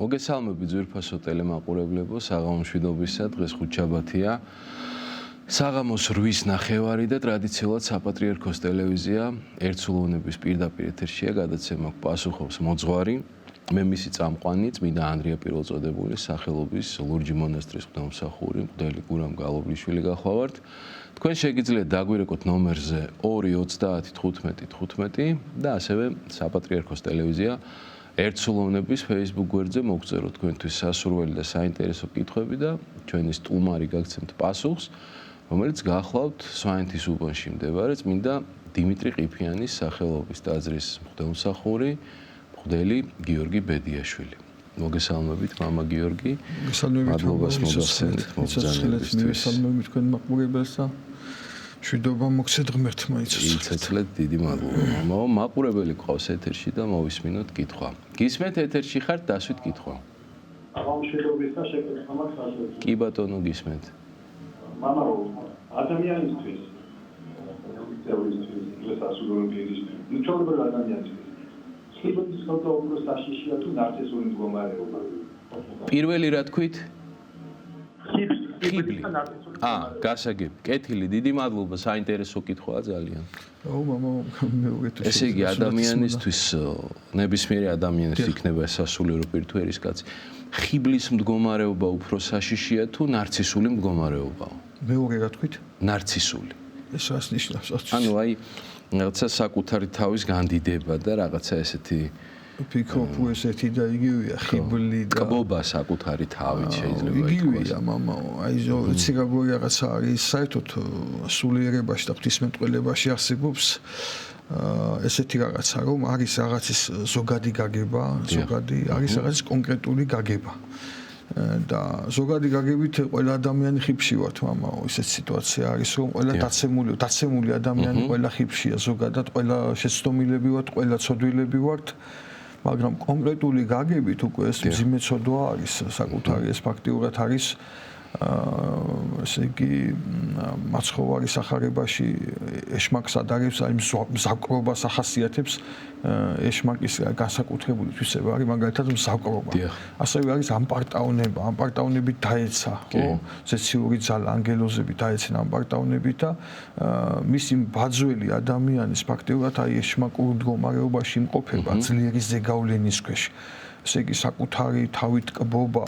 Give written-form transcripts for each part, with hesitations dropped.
მოგესალმებით ძვირფასო ტელემაყურებლებო, საღამო მშვიდობისა, დღეს ხუთშაბათია. საღამოს 8:30 და ტრადიციულად საპატრიარქოს ტელევიზია ერთსულოვნების პირდაპირ ეთერშია, გადაცემა პასუხობს მოძღვარი, მე მისი წამყვანი, წმინდა ანდრია პირველწოდებული, სახელობის ლურჯი მონასტრის მღვდელმსახური, მღვდელი გურამ გალობლიშვილი გახლავართ. თქვენ შეგიძლიათ დაგვირეკოთ ნომერზე 230 15 15 და ასევე საპატრიარქოს ტელევიზია ერთსულოვნების Facebook გვერდზე მოგწეროთ თქვენთვის სასურველი და საინტერესო კითხვები და ჩვენი სტუმარი გაგცემთ პასუხს, რომელიც გახლავთ სვანეთის უბანში მდებარე წმინდა დიმიტრი ყიფიანის სახელობის ტაძრის მღვდელმსახური, მღვდელი გიორგი ბედიაშვილი. მოგესალმებით, მამა გიორგი. მადლობას მოგახსენეთ მოგზაურობისთვის. მოგესალმებით თქვენ მაყურებელს და მშვიდობა მოგცეთ ღმერთმა იცეცხლეთ, დიდი მადლობა. მამაო, მაყურებელი ყავს ეთერში და მოვისმინოთ კითხვა. გისმენთ ეთერში ხართ, დასვით კითხვა. მშვიდობის და შეკითხვა მაქვს ასე. კი ბატონო, გისმენთ. მამაო, ადამიანისთვის ჩვეულებრივ ადამიანისთვის ხიბლის ხალხო უფრო საშიშია თუ ნარცისული მდგომარეობა? პირველი რა თქვით? ხიბლი. გასაგებ. კეთილი, დიდი მადლობა, საინტერესო კითხვაა ძალიან. აუ მამა, მეუღეთო. ესე იგი ადამიანისთვის, ნებისმიერი ადამიანის იქნება სასულიერო პირთვერის კაცი. ხიბლის მდგომარეობა უფრო საშიშია თუ ნარცისული მდგომარეობაა? მეორე რა თქვით? ნარცისული. ეს რას ნიშნავს? ანუ აი რაღაცა საკუთარი თავის განდიდება და რაღაცა ესეთი ფიქრობ ესეთი და იგივეა ხიბლი და კბობა საკუთარი თავით შეიძლება ითქვას. იგივეა მამაო, აი ზოგადად როგორი რაღაცა არის საერთოდ სულიერებაში და ღვთისმეტყველებაში არსებობს ესეთი რაღაცა, რომ არის რაღაცის ზოგადი გაგება, არის რაღაცის კონკრეტული გაგება. და ზოგადი გაგებით ყველა ადამიანი ხიბში ვართ მამაო, ესეთ სიტუაცია არის რომ ყველა დაცემული ადამიანი ყველა ხიბშია ზოგადად, ყველა შეცდომილები ვართ, ყველა ცოდვილები ვართ, მაგრამ კონკრეტული გაგებით უკვე ეს მძიმე ცოდვა არის საკუთარი, ეს ფაქტიურად არის ესე იგი მაცხოვრის სახარებაში ეშმაკს ადარებს, აი მზაკრობას ახასიათებს ეშმაკის განსაკუთრებული თვისება არის მაგალითად მზაკრობა. ასევე არის ამპარტაუნება, ამპარტაუნებით დაეცა, ხო? ზეციური ძალა, ანგელოზები დაეცენ ამპარტაუნებით და მისი ბაძველი ადამიანის ფაქტიურად აი ეშმაკურ მდგომარეობაში იმყოფება ძლიერი ზეგავლენის ქვეშ. ესე იგი საკუთარი თავით კბობა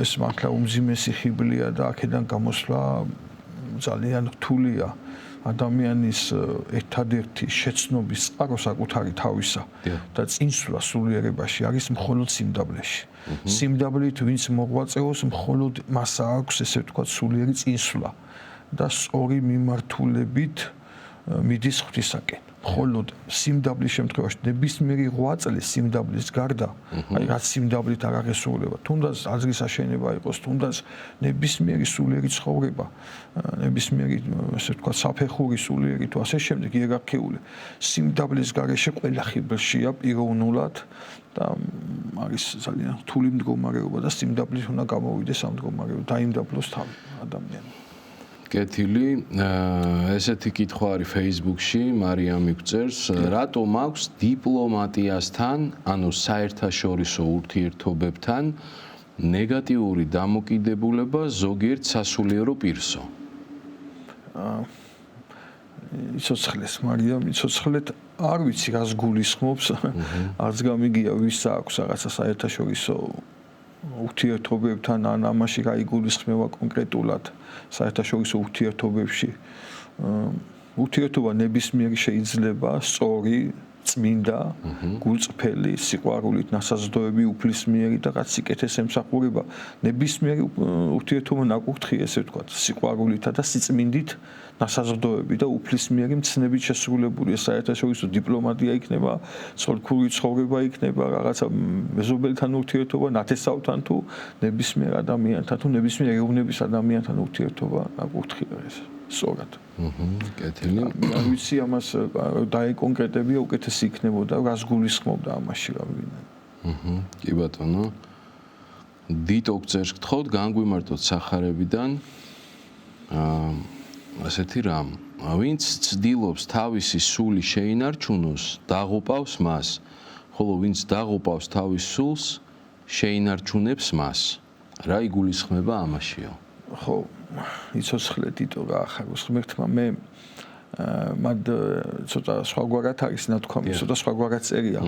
ეს მართლა უმძიმესი ხიბლია და აქედან გამოსვლა ძალიან რთულია ადამიანის ერთადერთი შეცნობის წყარო საკუთარი თავისა და წინსვლა სულიერებაში არის მხოლოდ სიმდაბლეში. სიმდაბლით ვინც მოღვაწეობს, მხოლოდ მას აქვს ესე ვთქვათ სულიერი წინსვლა და სწორი მიმართულებით მიდის ღვთისაკენ. მხოლოდ სიმდაბლის შემთხვევაში ნებისმიერი ღვაწლი სიმდაბლის გარდა, აი რაც სიმდაბლით არ აღესრულება, თუნდაც აზრის აშენება იყოს, თუნდაც ნებისმიერი სულიერი ცხოვრება, ნებისმიერი ასე ვთქვათ საფეხური სულიერი თუ ასე შემდეგ იერარქიული სიმდაბლის გარეშე ყველა ხიბლშია პიროვნულად და არის ძალიან რთული მდგომარეობა და სიმდაბლით უნდა გამოვიდეს ამ მდგომარეობა, დაიმდაბლოს თავი ადამიანი. კეთილი, ესეთი კითხვა არის Facebook-ში, მარიამი გვწერს, რატომ აქვს დიპლომატიასთან, ანუ საერთაშორისო ურთიერთობებთან ნეგატიური დამოკიდებულება ზოგიერთ სასულიერო პირსო? იცოცხლეს მარიამი, იცოცხლეთ არ ვიცი რას გულისხმობს, არც გამიგია ვის აქვს რაღაცა საერთაშორისო ურთიერთობებთან ან ამაში რა იგულისხმება კონკრეტულად საერთაშორისო ურთიერთობებში. ურთიერთობა ნებისმიერი შეიძლება სწორი, წმინდა, გულწრფელი, სიყვარულით ნასაზრდოები, უფლისმიერი და რაც სიკეთეს ემსახურება. ნებისმიერი ურთიერთობა ნაკურთხია ესე ვთქვათ, სიყვარულითა და სიწმინდით ნასაზრდოები და უფლისმიერი მცნებით შესრულებული საერთაშორისო დიპლომატია იქნება, ცოლქური ცხოვრება იქნება, რაღაცა მეზობელთან ურთიერთობა, ნათესავთან თუ ნებისმიერ ადამიანთან თუ ნებისმიერ ეუბნების ადამიანთან ურთიერთობა ნაკურთხია ეს სწორად. კეთილი. არ ვიცი ამას დაეკონკრეტებია უკეთესი იქნებოდა, რას გულისხმობდა ამაში რა ვინმე. კი ბატონო. დიტო გწერს გთხოვთ განგვიმარტოთ სახარებიდან ასეთი რამ. ვინც ცდილობს თავისი სული შეინარჩუნოს, დაღუპავს მას, ხოლო ვინც დაღუპავს თავის სულს, შეინარჩუნებს მას. რა იგულისხმება ამაშიო? ხო, იცოცხლე თითო რა ახაროს ღმერთმა მე მად ცოტა სხვაგვარად არის ნათქვამი, ცოტა სხვაგვარად წერია.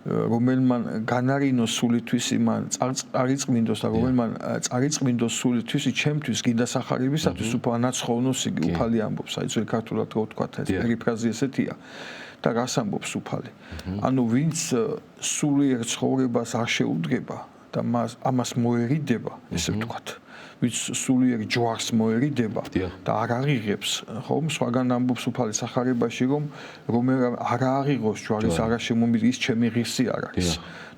რომელმან განარინოს სულისთვის იმან წარიწმინდოს და რომელმან წარიწმინდოს სულისთვის ჩემთვის გინდა სახარებისათვის უფალნაცხოვნოს იგი უფალი ამბობს. აი ძველ ქართულად რო ვთქვათ, ეს პერიფრაზი ესეთია. და რას ამბობს უფალი? ანუ ვინც სულიერ ცხოვრებას არ შეუდგება და ამას მოერიდება, ესე ვთქვათ. ვინც სულიერ ჯვარს მოერიდება და არ აღიღებს, ხომ? სხვაგან ამბობს უფალი სახარებაში, რომ არ აღიღოს ჯვარის არაშემომიდგ ის ჩემი ღირსი არ არის.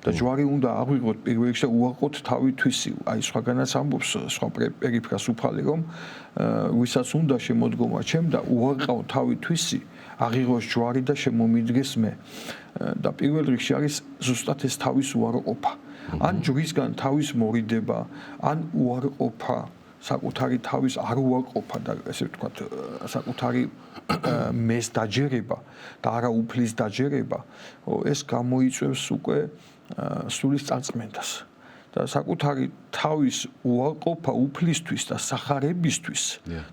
და ჯვარი უნდა აღიღოთ პირველ რიგში და უარყოთ თავითვისი. აი სხვაგანაც ამბობს სხვა პერიფრას უფალი, რომ ვისაც უნდა შემოდგომა ჩემ და უარყავ თავითვისი, აღიღოს ჯვარი და შემომიდგეს მე. და პირველ რიგში არის ზუსტად ეს თავის უარყოფა. ან ჯვრისგან თავის მორიდება, ან უარყოფა, საკუთარი თავის არ უარყოფა და ესე ვთქვათ, საკუთარი მეს დაჯერება და არა უფლის დაჯერება, ეს გამოიწვევს უკვე სულის წარწმენდას. და საკუთარი თავის უარყოფა უფლისთვის და სახარებისთვის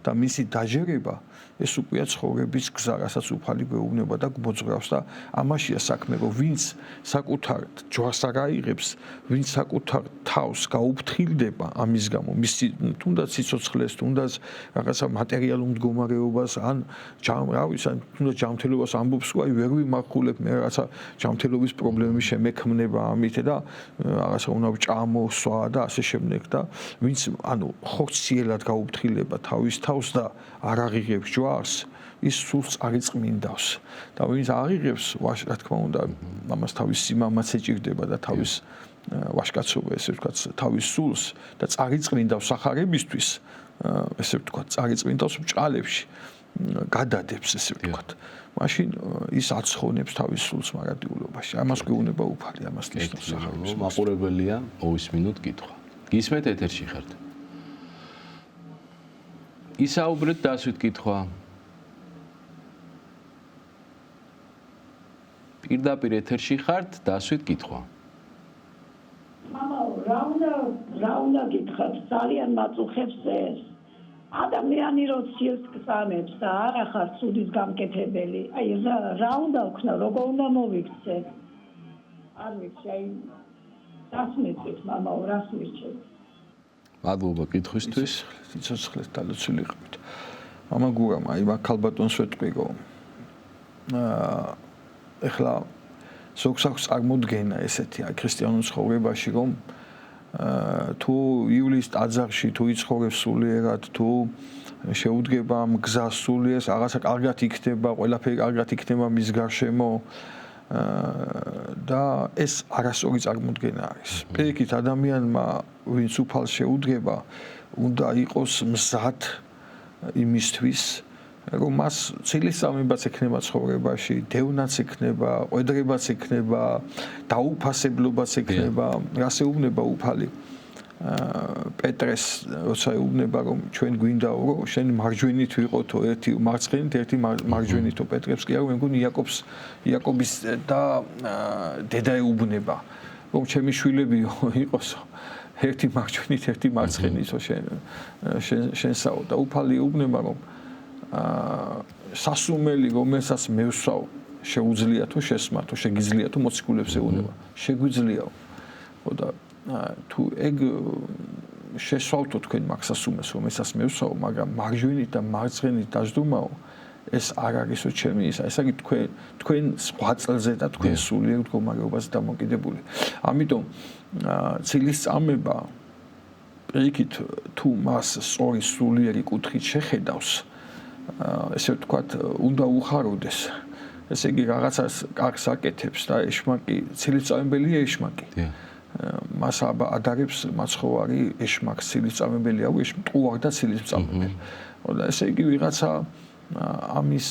და მისი დაჯერება ეს უკვე ცხოვრების გზა, რასაც უფალი გვეუბნება და გვბოძღავს და ამაშია საქმე, რომ ვინც საკუთარ ჯვარს არ აიღებს, ვინც საკუთარ თავს გაუფრთხილდება ამის გამო, მისი თუნდაც სიცოცხლეს, თუნდაც რაღაცა მატერიალურ მდგომარეობას, ან თუნდაც ჯანმრთელობას ამბობს, რომ აი ვერ ვიმახულებ, მე რაღაცა ჯანმრთელობის პრობლემები შემექმნება ამით და რაღაცა უნდა ვჭამო, სვა და ასე შემდეგ და ვინც ანუ ხორციელად გაუფრთხილება თავის თავს და არ აღიღებს ჯვარს, ის სულს წარიწმინდავს. და ვინც აღიღებს, რა თქმა უნდა, ამას თავის სიმამაც ეჭირდება და თავის ვაშკაცობა, ესე ვთქვათ, თავის სულს და წარიწმინდავს სახარებისთვის, ესე ვთქვათ, წარიწმინდავს ბჭყალებში, გადადებს, ესე ვთქვათ. მაშინ ის აცხოვნებს თავის სულს მარადიულობაში. ამას გვეუბნება უფალი, ამას ნიშნავს სახარების. მაყურებელია, მოვისმინოთ კითხვა. გისმენთ ეთერში ხართ? ისაუბრეთ დასვით კითხვა. პირდაპირ ეთერში ხართ, დასვით კითხვა. მამაო, რა უნდა გითხრათ, ძალიან მაწუხებს ეს. ადამიანი რო სილს გწამებს და არ ახარ ცუდის გამკეთებელი. აი რა უნდა ვქნა, როგორ უნდა მოვიქცე? არ ვიცი, აი დასმეწეთ მამაო, რას მირჩევთ? მადლობა კითხვისთვის. სიცოცხლეს დალოცულიყავით. მამა გურამ, აი ქალბატონს ვეთქვი, რომ ეხლა ზოგს აქვს წარმოდგენა ესეთი აი ქრისტიანულ ცხოვრებაში, რომ თუ იulis ტაძარში თუ იცხოვრებს სულიერად, თუ შეუდგება ამ გზას სულიერს, რაღაცა კარგად იქნება, ყველაფერი კარგად იქნება მის გარშემო და ეს არასწორი წარმოდგენა არის. პირიქით ადამიანმა, ვინც უფალს შეუდგება, უნდა იყოს მზად იმისთვის, რომ მას ცილისწამებაც ექნება ცხოვრებაში, დევნაც ექნება, ყვედრებაც ექნება, დაუფასებლობაც ექნება, რას ეუბნება უფალი პეტრეს, როცა ეუბნება, რომ ჩვენ გვინდაო, რომ შენ მარჯვენით ვიყოთო, ერთი მარცხენით, ერთი მარჯვენითო. პეტრებს კი არ მეგონი იაკობის და დედა ეუბნება, რომ ჩემი შვილებიო იყოსო, ერთი მარჯვენით, ერთი მარცხენითო შენსაო და უფალი ეუბნება, რომ სასუმელი, რომელსაც მევსვავ, შეუძლია თუ შესმა, თუ შეგიძლია თუ მოციქულებს ეუბნება, შეგვიძლიაო. და თუ ეგ შესვავთო თქვენ მაგ სასუმეს, რომელსაც მევსვავ, მაგრამ მარჯვენით და მარცხენით დაждდომაო, ეს არ არისო ჩემი ისა, ეს არის თქვენ სხვა წელზე და თქვენ სულიერ მდგომარეობაზე დამოკიდებული. ამიტომ ცილისწამება პირიქით თუ მას სწორი სულიერი კუთხით შეხედავს, ესე ვთქვათ, უნდა უხაროდეს. ესე იგი რაღაცას კარგს აკეთებს და ეშმაკი, ცილისწამებელია ეშმაკი. მას ადარებს მაცხოვარი ეშმაკს, ცილისწამებელია, მტყუარ და ცილისწამებელი. და ესე იგი ვიღაცა ამის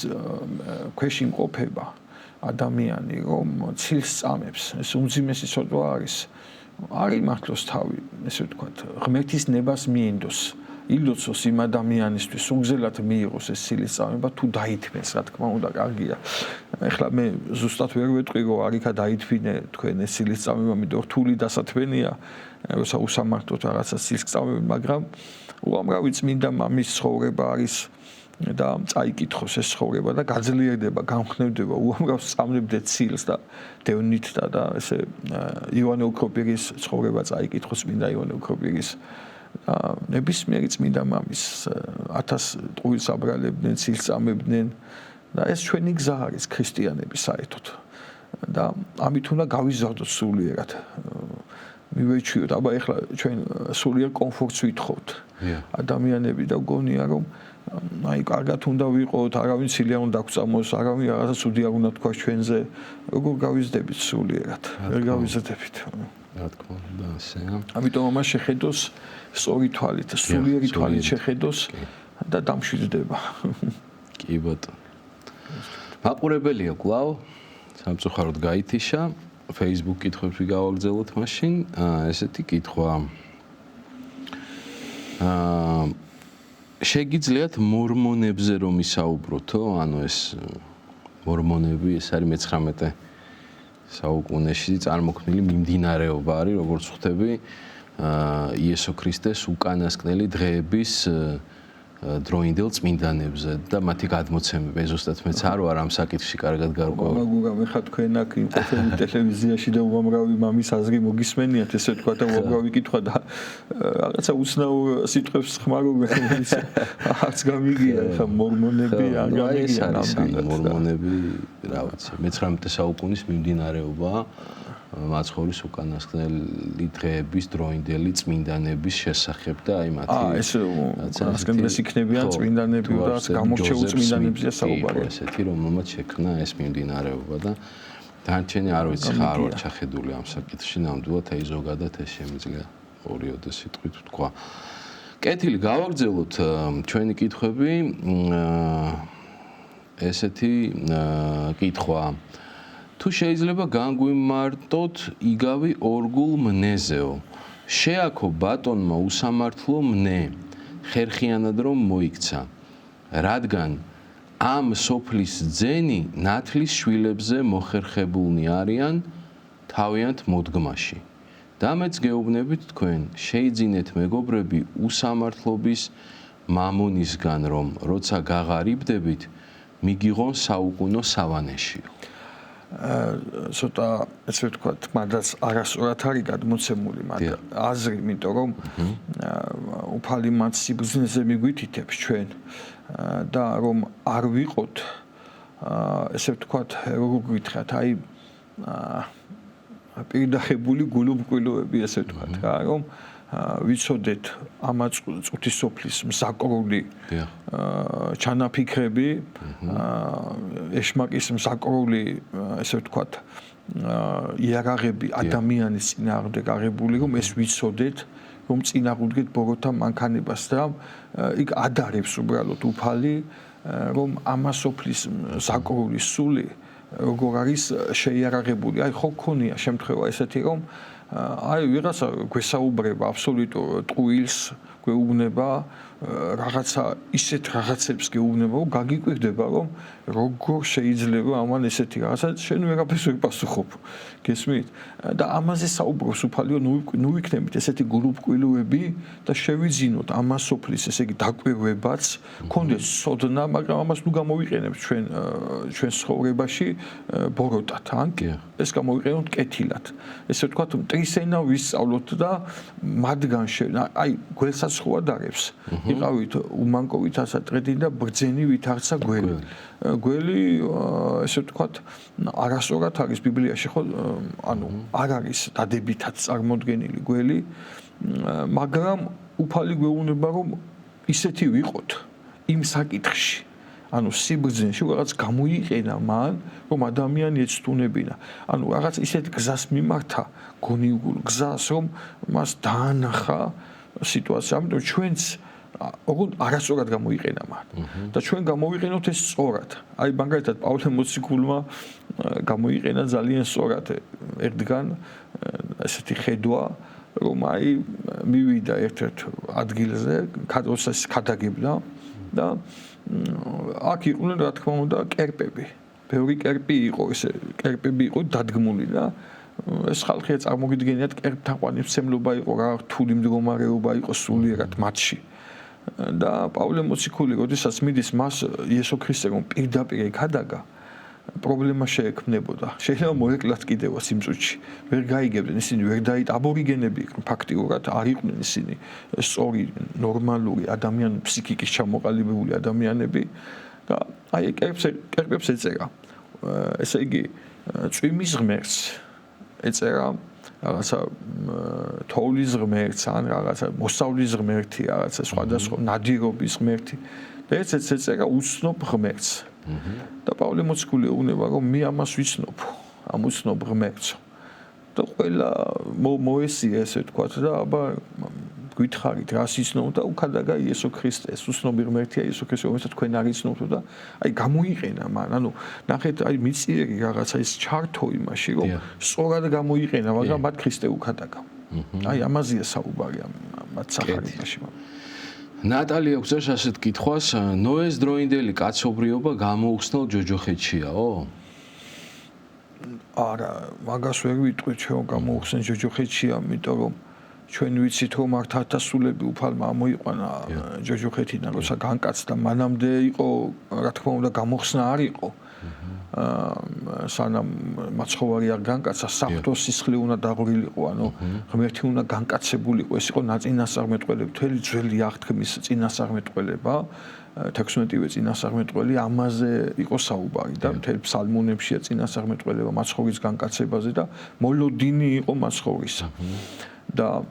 ქვეშ იმყოფება ადამიანი, რომ ცილს წამებს, ეს უმძიმესი ცოდვა არის. არ იმართლოს თავი, ესე ვთქვათ, ღმერთის ნებას მიენდოს. ილოცოს იმ ადამიანისთვის, უგზელად მიიღოს ეს სილისწავება, თუ დაითმეს, რა თქმა უნდა, კარგია. ეხლა მე ზუსტად ვერ ვეტყვი, რომ არიქა დაითმინე თქვენ ეს სილისწავება, იმიტომ რთული დასათმენია, როცა უსამართლოდ რაღაცა სილისწავებენ, მაგრამ უამრავი წმინდა მამის ცხოვრება არის და წაიკითხოს ეს ცხოვრება და გაძლიერდება, გამხნევდება, უამრავ სწამლებდეთ სილს და დევნით და ესე ივანე ოქროპირის ცხოვრება წაიკითხოს წმინდა ივანე ოქროპირის ნებისმიერი წმინდა მამის 1000 ტყუილს აბრალებდნენ, სილს წამებდნენ და ეს ჩვენი გზა არის ქრისტიანების საერთოდ და ამით უნდა გავიზარდოთ სულიერად. მივეჩვიოთ, აბა ეხლა ჩვენ სულიერ კომფორტს ვითხოვთ. ადამიანები და გონია რომ აი კარგად უნდა ვიყოთ, არავინ ცილი არ უნდა გვწამოს, არავინ რაღაცა ცუდი არ უნდა თქვას ჩვენზე. როგორ გავიზრდებით სულიერად? ვერ გავიზრდებით. რა თქმა უნდა, ასეა. ამიტომ ამას შეხედოს სწორი თვალით, სულიერი თვალით შეხედოს და დამშვიდდება. კი ბატონო. მაყურებელია კვლავ სამწუხაროდ გაითიშა. Facebook კითხვებში გავაგრძელოთ მაშინ. ესეთი კითხვა. შეგიძლიათ მორმონებზე რომ ისაუბროთო? ანუ ეს მორმონები, ეს არის მე-19 საუკუნეში წარმოქმნილი მიმდინარეობა არის, როგორც ხვდები, იესო ქრისტეს უკანასკნელი დღეების დროინდელ წმინდანებზე და მათი გადმოცემები. ზუსტად მეც არ ვარ ამ საკითხში კარგად გარკვეული. მაგრამ მე ხა თქვენ აქ იმყოფებით ტელევიზიაში და უამრავი მამის აზრი მოგისმენიათ, ესე თქვა და უამრავი კითხვა და რაღაცა უცნაურ სიტყვებს ხმარობენ, არც გამიგია ხა მორმონები, არ გამიგია ნამდვილად. მორმონები, რა ვიცი, მე-19 საუკუნის მიმდინარეობა მაცხოვრის უკანასკნელი დღეების დროინდელი წმინდანების შესახებ და აი მათი ეს უკანასკნელს იქნებიან წმინდანები და გამორჩეულ წმინდანებზეა საუბარი. ესეთი რომელმაც შექმნა ეს მიმდინარეობა და დანარჩენი არ ვიცი ხა არ ვარ ჩახედული ამ საკითხში ნამდვილად აი ზოგადად ეს შემიძლია ორიოდე სიტყვით თქვა. კეთილი გავაგრძელოთ ჩვენი კითხვები. ესეთი კითხვა თუ შეიძლება განგვიმარტოთ იგავი ორგულ მნეზეო. შეაქო ბატონმა უსამართლო მნე, ხერხიანად რომ მოიქცა. რადგან ამ სოფლის ძენი ნათლის შვილებზე მოხერხებულნი არიან თავიანთ მოდგმაში. და მეც გეუბნებით თქვენ, შეიძინეთ მეგობრები უსამართლობის მამონისგან, რომ როცა გაღარიბდებით, მიგიღონ საუკუნო სავანეშიო. ცოტა ესე ვთქვათ, მანდაც არასწორად არის გადმოცემული, მაგრამ აზრი, იმიტომ რომ უფალი მათ სიბრძნეზე მიგვითითებს ჩვენ და რომ არ ვიყოთ ესე ვთქვათ, როგორ გითხრათ, აი პირდახებული გულუბყვილოები, ესე ვთქვათ რა, რომ ვიცოდეთ ამა წუთის სოფლის მსაკრული ჩანაფიქრები, ეშმაკის მსაკრული, ესე ვთქვათ, იარაღები ადამიანის წინააღმდეგ აღებული, რომ ეს ვიცოდეთ, რომ წინააღმდეგ ბოროტა მანქანებას და იქ ადარებს უბრალოდ უფალი, რომ ამა სოფლის საკრული სული როგორ არის შეიარაღებული. აი ხო ქონია შემთხვევა ესეთი, რომ აი ვიღაცა გვესაუბრება აბსოლუტურ ტყუილს, გვეუბნება რაღაცა ისეთ რაღაცებს გეუბნება, რომ გაგიკვირდება, რომ როგორ შეიძლება ამან ესეთი რაღაცა შენ ვერაფერს ვერ პასუხობ. გესმით? და ამაზე საუბრობს უფალიო, ნუ ვიქნებით ესეთი გულუბყვილოები და შევიძინოთ ამა სოფლის, ესე იგი დაკვირვებაც, კონდეს სოდნა, მაგრამ ამას ნუ გამოვიყენებთ ჩვენ ცხოვრებაში ბოროტად, ან ეს გამოვიყენოთ კეთილად. ესე ვთქვათ, მტრისენა ვისწავლოთ და მათგან აი გველსაც ხო ადარებს. იყავით უმანკოვით ასატყედი და ბრძენი ვითარცა გველი. გველი ესე ვთქვათ, არასწორად არის ბიბლიაში ხო, ანუ არ არის დადებითად წარმოდგენილი გველი, მაგრამ უფალი გვეუბნება, რომ ისეთი ვიყოთ იმ საკითხში. ანუ სიბრძნეში რაღაც გამოიყენა მან, რომ ადამიანი ეცდუნებინა. ანუ რაღაც ისეთ გზას მიმართა, გონიულ გზას, რომ მას დაანახა სიტუაცია. ამიტომ ჩვენც ოღონდ არასწორად გამოიყენა მან. და ჩვენ გამოვიყენოთ ეს სწორად. აი მაგალითად პავლე მოციქულმა გამოიყენა ძალიან სწორად ერთგან ესეთი ხედვა, რომ აი მივიდა ერთ-ერთ ადგილზე, როდესაც ქადაგებდა და აქ იყვნენ რა თქმა უნდა კერპები. ბევრი კერპი იყო, ესე კერპები იყო დადგმული და ეს ხალხი წარმოგიდგენიათ კერპთან ყვანისმცემლობა იყო რა რთული მდგომარეობა იყო სულიერად მათში. და პავლე მოციქული, როდესაც მიდის მას იესო ქრისტე რომ პირდაპირ ეკადაგა, პრობლემა შეექმნებოდა. შეიძლება მოეკლათ კიდევაც იმ წუთში. ვერ გაიგებდნენ ისინი, ვერ აბორიგენები იყვნენ ფაქტიურად, არ იყვნენ ისინი სწორი, ნორმალური ადამიანი, ფსიქიკის ჩამოყალიბებული ადამიანები და აი კერპებს ეწერა. ესე იგი, წვიმის ღმერთს ეწერა რაღაცა თოვლის ღმერთს ან რაღაცა მოსავლის ღმერთი, რაღაცა სხვადასხვა ნადირობის ღმერთი და ერთ-ერთ ეწერა უცნობ ღმერთს. და პავლე მოციქული ეუბნება რომ მე ამას ვიცნობ, ამ უცნობ ღმერთს. და ყველა მოესია ესე ვთქვათ და აბა გითხარით რას იცნობ და უკადაგა იესო ქრისტეს, უცნობი ღმერთია იესო ქრისტე, რომელსაც თქვენ არ იცნობთ და აი გამოიყენა მან, ანუ ნახეთ აი მიწიერი რაღაცა ის ჩართო იმაში რომ სწორად გამოიყენა, მაგრამ მათ ქრისტე უკადაგა. აი ამაზეა საუბარი მათ სახარებაში. ნატალია გვწერს ასეთ კითხვას, ნოეს დროინდელი კაცობრიობა გამოუხსნელ ჯოჯოხეთშიაო? არა, მაგას ვერ ვიტყვი ჩვენ გამოუხსნელ ჯოჯოხეთშია, იმიტომ რომ ჩვენ ვიცით რომ აქ თათასულები უფალმა ამოიყვანა ჯოჯოხეთიდან, როცა განკაცდა, მანამდე იყო, რა თქმა უნდა, გამოხსნა არ იყო. სანამ მაცხოვარი არ განკაცა, საფრთხო სისხლი უნდა დაღვრილიყო, ანუ ღმერთი უნდა განკაცებულიყო, ეს იყო ნაწინასაღმეტყველება, მთელი ძველი აღთქმის წინასაღმეტყველება, 16-ვე წინასაღმეტყველი ამაზე იყო საუბარი და მთელ ფსალმუნებშია წინასაღმეტყველება მაცხოვრის განკაცებაზე და მოლოდინი იყო მაცხოვრისა. და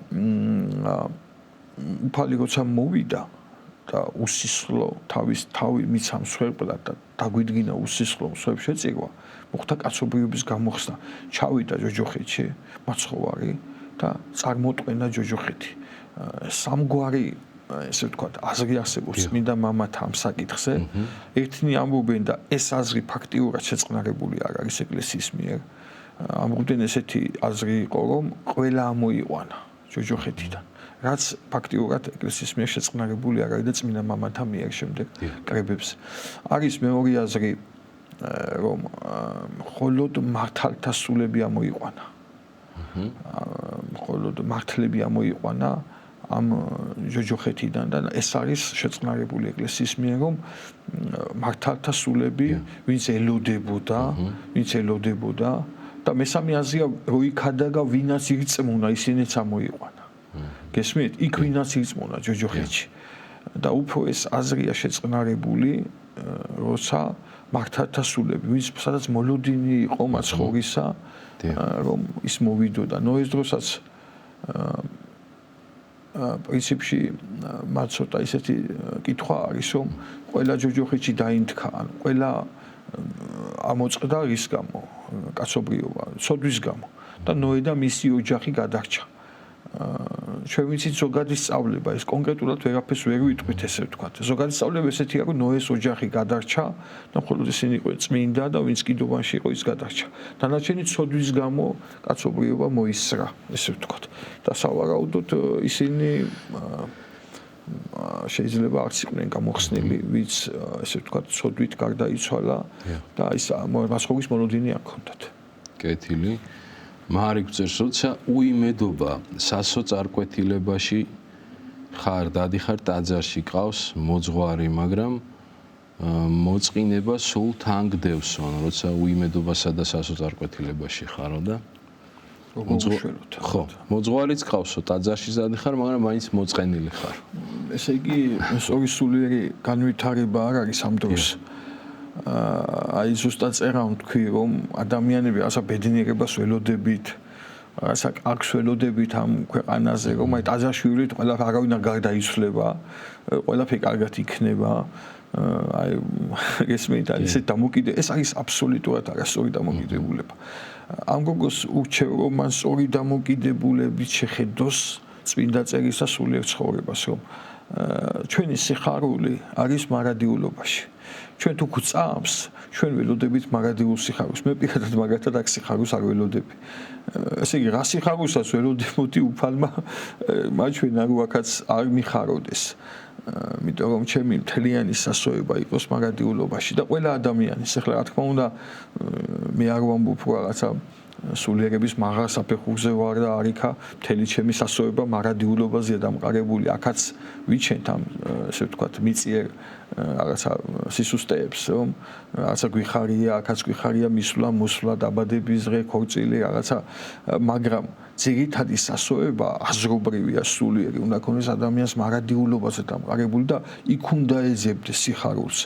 უფალი როცა მოვიდა და უსისხლო თავი მიცა მსხვერპლად და დაგვიდგინა უსისხლო მსხვერპლ შეწირვა, მოხდა კაცობრიობის გამოხსნა. ჩავიდა ჯოჯოხეთში მაცხოვარი და წარმოტყვენა ჯოჯოხეთი. სამგვარი ესე ვთქვათ, აზრი არსებობს წმინდა მამათა ამ საკითხზე. ერთნი ამბობენ და ეს აზრი ფაქტიურად შეწყნარებული არ არის ეკლესიის მიერ. ამბობენ ესეთი აზრი იყო, რომ ყველა ამოიყვანა ჯოჯოხეთიდან. რაც ფაქტიურად ეკლესიის მიერ შეწყნარებული არ არის და წმინდა მამათა მიერ შემდეგ კრებებს. არის მეორე აზრი, რომ მხოლოდ მართალთა სულები ამოიყვანა. მხოლოდ მართლები ამოიყვანა ამ ჯოჯოხეთიდან და ეს არის შეწყნარებული ეკლესიის მიერ, რომ მართალთა სულები ვინც ელოდებოდა და მესამე აზრია რო იქადაგა ვინაც ირწმუნა ისინიც ამოიყვანა. გესმით? იქ ვინაც ირწმუნა ჯოჯოხეთში. და უფრო ეს აზრია შეწყნარებული, როცა მართალთა სულები, ვინც სადაც მოლოდინი იყო მაცხოვრისა, რომ ის მოვიდოდა. ნოეს დროსაც პრინციპში მათ ცოტა ისეთი კითხვა არის, რომ ყველა ჯოჯოხეთში დაინთქა, ანუ ყველა ამოწყდა რის გამო, კაცობრიობა, სოდვის გამო და ნოე და მისი ოჯახი გადარჩა. ჩვენ ვიცით ზოგადი სწავლება, ეს კონკრეტულად ვერაფერს ვერ ვიტყვით ესე ვთქვათ. ზოგადი სწავლება ესეთია, რომ ნოეს ოჯახი გადარჩა და მხოლოდ ისინი იყვნენ წმინდა და ვინც კიდობაში იყო ის გადარჩა. დანარჩენი სოდვის გამო კაცობრიობა მოისრა, ესე ვთქვათ. და სავარაუდოდ ისინი შეიძლება არც იყვნენ გამოხსნილი, ვინც ესე ვთქვათ, სოდვით გარდაიცვალა და ის მაცხოვრის მოლოდინი არ ჰქონდათ. კეთილი. მარი გვწერს, როცა უიმედობა სასოწარკვეთილებაში ხარ, დადიხარ ტაძარში, ყავს მოძღვარი, მაგრამ მოწყინება სულ თან გდევსო, როცა უიმედობასა და სასოწარკვეთილებაში ხარო და ხო, მოძღვარიც ყავსო, ტაძარში დადიხარ, მაგრამ მაინც მოწყენილი ხარ. ესე იგი, სწორი სულიერი განვითარება არ არის ამ დროს. აი ზუსტად წერა თქვი, რომ ადამიანები ასა ბედნიერებას ველოდებით, ასა აქვს ველოდებით ამ ქვეყანაზე, რომ აი ტაძარშივით ყველა არავინ არ გარდაიცვლება, ყველაფერი კარგად იქნება. აი გესმით, ეს დამოკიდე, ეს არის აბსოლუტურად არასწორი დამოკიდებულება. ამ გოგოს ურჩევ, რომ მან სწორი დამოკიდებულებით შეხედოს წმინდა წერის და სულიერ ცხოვრებას, რომ ჩვენი სიხარული არის მარადიულობაში. ჩვენ თუ გვწამს, ჩვენ ველოდებით მარადიულ სიხარულს. მე პირადად მაგათად აქ სიხარულს არ ველოდები. ესე იგი, რა სიხარულსაც ველოდებოდი უფალმა მაჩვენ არ ვაკაც არ მიხაროდეს. იმიტომ რომ ჩემი მთლიანი სასწორება იყოს მარადიულობაში და ყველა ადამიანის, ახლა რა თქმა უნდა, მე არ ვამბობ რაღაცა სულიერების მაღალ საფეხურზე ვარ და არიქა მთელი ჩემი სასწორება მარადიულობაზეა დამყარებული. აქაც ვიჩენთ ამ ესე ვთქვათ მიწიერ რაღაცა სისუსტეებს, რომ რაღაცა გვიხარია, აქაც გვიხარია მისვლა, მოსვლა, დაბადების დღე, ქორწილი, რაღაცა, მაგრამ ძირითადი სასწორება აზრობრივია სულიერი, უნდა ქონდეს ადამიანს მარადიულობაზე დამყარებული და იქ უნდა ეძებდეს სიხარულს.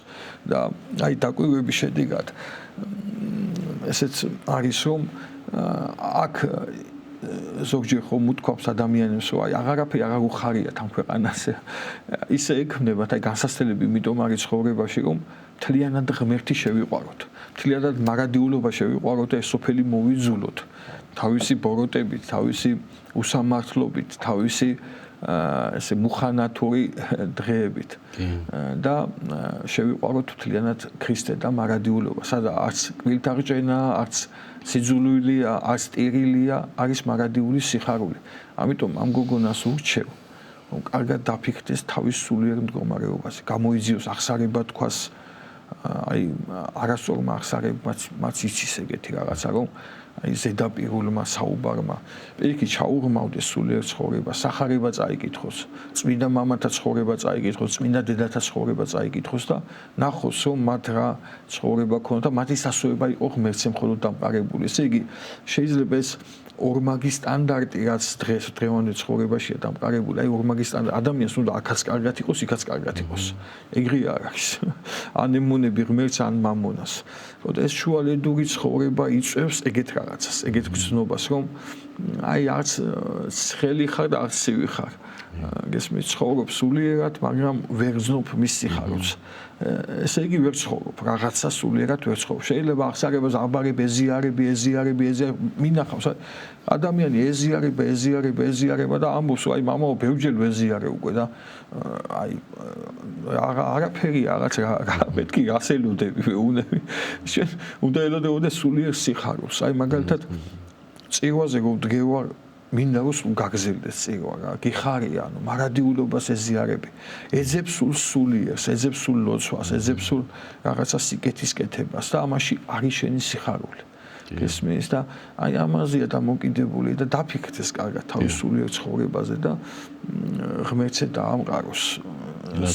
და აი დაკვირვების შედეგად ესეც არის რომ აქ ზოგჯერ ხომ უთქვამს ადამიანებს რომ აი აღარაფერი აღარ უხარიათ ამ ქვეყანაზე ისე ექნებათ აი განსასწრებელი იმიტომ არის ცხოვრებაში რომ მთლიანად ღმერთი შევიყვაროთ მთლიანად მარადიულობა შევიყვაროთ და ეს სოფელი მოვიძულოთ თავისი ბოროტებით თავისი უსამართლობით თავისი ესე მუხანათური დღეებით და შევიყვაროთ მთლიანად ქრისტე და მარადიულობა სადა არც კვილთაღჭენა არც სიძულვილია არც ტირილია არის მარადიული სიხარული ამიტომ ამ გოგონას ურჩევ რომ კარგად დაფიქრდეს თავის სულიერ მდგომარეობაზე გამოიძიოს აღსარება თქვას აი არასწორმა აღსარებმაც იცის ეგეთი რაღაცა რომ აი ზედაპირულმა საუბარმა პირიქით ჩაუღმავდეს სულიერ ცხოვრება სახარება წაიკითხოს წმინდა მამათა ცხოვრება წაიკითხოს წმინდა დედათა ცხოვრება წაიკითხოს და ნახოს რომ მათ რა ცხოვრება ქონდა და მათი სასწორება იყო ღმერთზე მხოლოდ დამყარებული ესე იგი შეიძლება ეს ორმაგი სტანდარტი რაც დღევანდელ ცხოვრებაშია დამყარებული აი ორმაგი სტანდარტი ადამიანს უნდა აქაც კარგად იყოს იქაც კარგად იყოს ეგრე არ არის ან ემუნები ღმერთს ან მამონას თორე ეს შუალედური ცხოვრება იწევს ეგეთ რაღაცას ეგეთ გზნობას რომ აი არც ცხელი ხარ და არც ცივი ხარ გესმის ცხოვრობ სულიერად მაგრამ ვერ გზნობ მის სიხარულს ესე იგი ვერ ცხოვრობ რაღაცა სულიერად ვერ ცხოვრობ შეიძლება აღსარებას აბარებ ეზიარები მინახავს ადამიანი ეზიარება და ამბობს აი მამაო ბევრჯერ ვეზიარე უკვე და აი არაფერი რაღაც მეთქი გასელოდები უნები შენ უნდა ელოდებოდეს სულიერ სიხარულს აი მაგალითად წირვაზე რომ დგევარ მინდა რომ გაგზელდეს წირვა რა გიხარია ანუ მარადიულობას ეზიარები ეძებს სულ სულიერს ეძებს სულ ლოცვას ეძებს სულ რაღაცა სიკეთის კეთებას და ამაში არის შენი სიხარული გესმის და აი ამაზეა დამოკიდებული და დაფიქრდეს კარგად თავის სულიერ ცხოვრებაზე და ღმერთზე დაამყაროს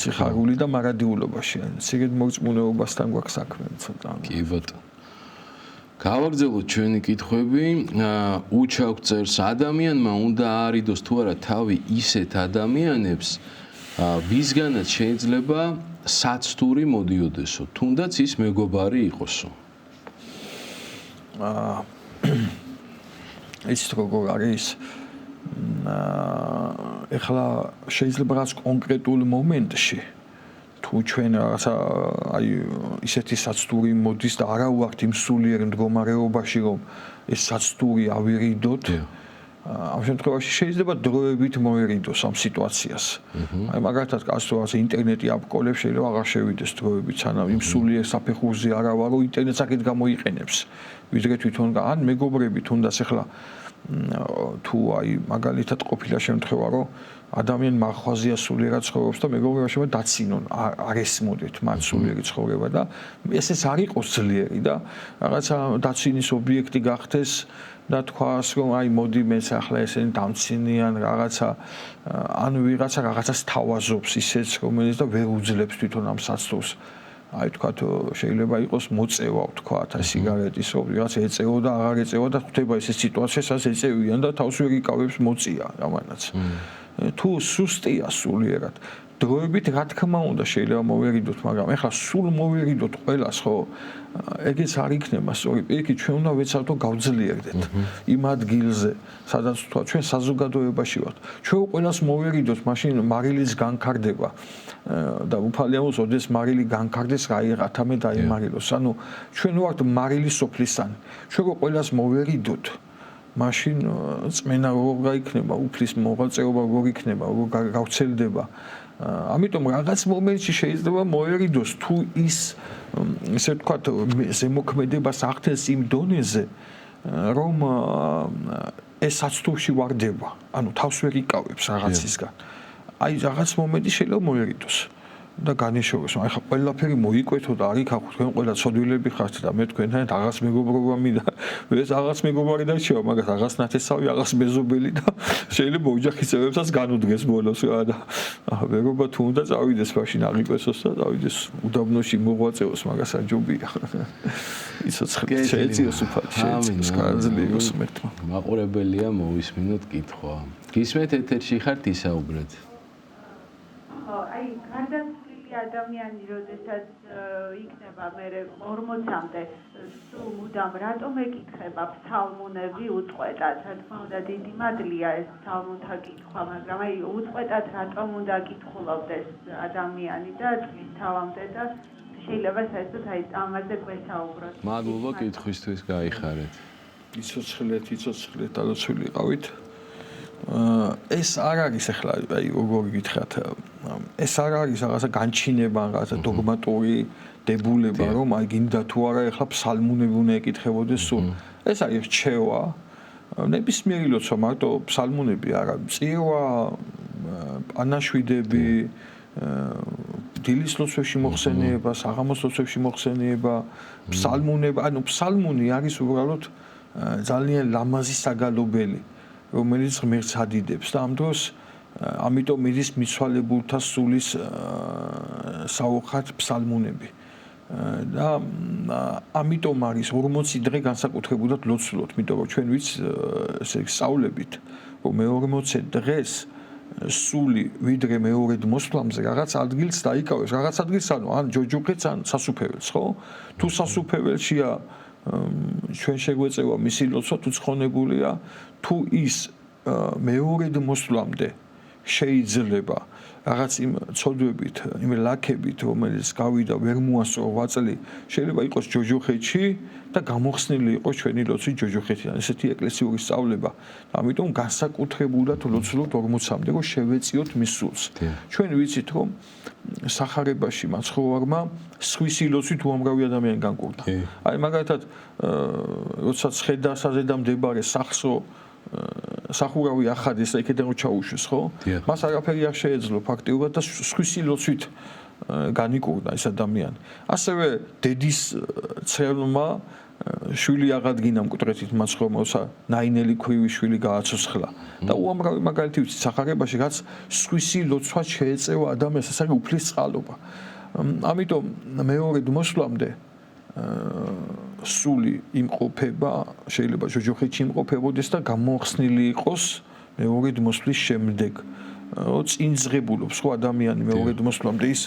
სიხარული და მარადიულობაში ციგეთ მორწმუნეობასთან გვაქვს საქმე ცოტა კი ბატონო გავაგრძელოთ ჩვენი კითხვები უჩაქვ წერს ადამიანმა უნდა არიდოს თუ არა თავი ისეთ ადამიანებს ვისგანაც შეიძლება საცდური მოდიოდესო თუნდაც ის მეგობარი იყოსო ის როგორ არის ეხლა შეიძლება რაღაც კონკრეტულ მომენტში თუ ჩვენ რაღაცა აი ისეთი საცდური მოდის და არა ვართ იმ სულიერ მდგომარეობაში რომ ეს საცდური ავირიდოთ ამ შემთხვევაში შეიძლება დროებით მოერიდოს ამ სიტუაციას აი მაგალითად კაცოას ინტერნეტი აპკოლებს შეიძლება აღარ შევიდეს დროებით სანამ იმ სულიერ საფეხურზე არა ვარო ინტერნეტს აქეთ გამოიყენებს ვიდრე თვითონ ან მეგობრები თუნდაც ახლა თუ აი მაგალითად ყოფილა შემთხვევა რომ ადამიანი მახვაზია სულიერად ცხოვრობს და მეგობრებმა შეიძლება დაცინონ არ ესმოდეთ მათ სულიერი ცხოვრება და ესეც არ იყოს ძლიერი და რაღაცა დაცინის ობიექტი გახდეს და თქვას რომ აი მოდი მეც ახლა ესენი დამცინიან რაღაცა ან ვიღაცა რაღაცას თავაზობს ისეც რომელიც და ვერ უძლებს თვითონ ამ საცდურს აი თქვათ შეიძლება იყოს მოწევა თქვათ აი სიგარეტის რომ რაღაც ეწევა და აღარ ეწევა და ხდება ესე სიტუაცია სადაც ეწევიან და თავს ვერ იკავებს მოწია რამანაც თუ სუსტია სულიერად დროებით რა თქმა უნდა შეიძლება მოვერიდოთ მაგრამ ეხლა სულ მოვერიდოთ ყველას ხო ეგეც არ იქნება სწორი პირიქით ჩვენ უნდა ვეცადოთ გავძლიერდეთ იმ ადგილზე სადაც თქვა ჩვენ საზოგადოებაში ვართ ჩვენ ყველას მოვერიდოთ მაშინ მარილის განკარდება და უფალიანოს ოდეს მარილი განკარდეს რა იღათამე დაიმარილოს ანუ ჩვენ ვართ მარილის სოფლისანი ჩვენ ყველას მოვერიდოთ მაშინ წმენა როგორ იქნება, უფლის მოღვაწეობა როგორ იქნება, როგორ გავრცელდება. ამიტომ რაღაც მომენტში შეიძლება მოერიდოს თუ ის ესე ვთქვათ ზემოქმედებას ახდენს იმ დონეზე რომ ეს საცდურში ვარდება, ანუ თავს ვერ იკავებს რაღაცისგან. აი რაღაც მომენტი შეიძლება მოერიდოს და განეშოროს. აი ხა ყველაფერი მოიკვეთო და არ იქახო თქვენ ყველა ცოდვილები ხართ და მე თქვენთან რაღაც მეგობრობა მინდა. ეს რაღაც მეგობარი დარჩება, მაგას რაღაც ნათესავი, რაღაც მეზობელი და შეიძლება ოჯახის წევრებსაც განუდგეს ბოლოს რა და მეგობა თუ უნდა წავიდეს მაშინ აღიკვეცოს და წავიდეს უდაბნოში მოღვაწეოს, მაგას აჯობია. იცოცხლე შეეციოს უფალ შეეციოს განძლიოს მეთქმა. მაყურებელია მოვისმინოთ კითხვა. გისმენთ ეთერში ხართ ისაუბრეთ. აი გარდაცვლილი ადამიანი როდესაც იქნება მე 40-მდე სულ მუდამ რატომ ეკითხება ფსალმუნები უწყვეტად? რა თქმა უნდა დიდი მადლია ეს ფსალმუნთა კითხვა, მაგრამ აი უწყვეტად რატომ უნდა კითხულობდეს ადამიანი და წლის თავამდე და შეიძლება საერთოდ აი ამაზე გვესაუბროთ. მადლობა კითხვისთვის, გაიხარეთ. იცოცხლეთ დალოცულიყავით. ეს არ არის ახლა აი როგორ გითხრათ ეს არ არის რაღაცა განჩინება რაღაცა დოგმატური დებულება რომ აი გინდა თუ არა ახლა ფსალმუნები უნდა ეკითხებოდეს სულ ეს არის რჩევა ნებისმიერი ლოცვა მარტო ფსალმუნები არა წირვა ანაშვიდები დილის ლოცვებში მოხსენიება საღამოს ლოცვებში მოხსენიება ფსალმუნება ანუ ფსალმუნი არის უბრალოდ ძალიან ლამაზი საგალობელი რომელიც ღმერთს ადიდებს და ამ დროს ამიტომ ის მიცვალებულთა სულის საუხად ფსალმუნები და ამიტომ არის 40 დღე განსაკუთრებულად ლოცულობთ, იმიტომ რომ ჩვენ ვიც ესე სწავლებით, რომ მე-40 დღეს სული ვიდრე მეორედ მოსვლამზე რაღაც ადგილს დაიკავებს, რაღაც ადგილს ანუ ან ჯოჯოხეთს ან სასუფეველს, ხო? თუ სასუფეველშია ჩვენ შეგვეწევა მისი ლოცვა თუ ცხონებულია თუ ის მეორედ მოსვლამდე შეიძლება რაღაც იმ ცოდვებით, იმ ლაქებით, რომელიც გავიდა ვერ მოასწრო ვაწლი, შეიძლება იყოს ჯოჯოხეთში და გამოხსნილი იყოს ჩვენი ლოცვით ჯოჯოხეთიდან. ესეთი ეკლესიური სწავლება. ამიტომ განსაკუთრებულად ლოცულობთ 40-მდე, რომ შევეწიოთ მის სულს. ჩვენ ვიცით, რომ სახარებაში მაცხოვარმა სხვისი ლოცვით უამრავი ადამიანი განკურნა. აი მაგალითად, როდესაც ხედა საზედა მდებარე სახსრო სახურავი ახადეს და იქიდან რო ჩაუშვეს, ხო? მას არაფერი არ შეეძლო ფაქტიურად და სხვისი ლოცვით განიკურნა ეს ადამიანი. ასევე დედის ცელმა შვილი აღადგინა მკვეთრეთით მაცხოვრებელსა ნაინელი ქვრივი შვილი გააცოცხლა და უამრავი მაგალითი ვიცი სახარებაში რაც სხვისი ლოცვა შეეწევა ადამიანს, ეს არის უფლის წყალობა. ამიტომ მეორედ მოსვლამდე სული იმყოფება, შეიძლება ჯოჯოხეთში იმყოფებოდეს და გამოხსნილი იყოს მეორედ მოსვლის შემდეგ. წინძღებულობს ხო ადამიანი მეორედ მოსვლამდე ის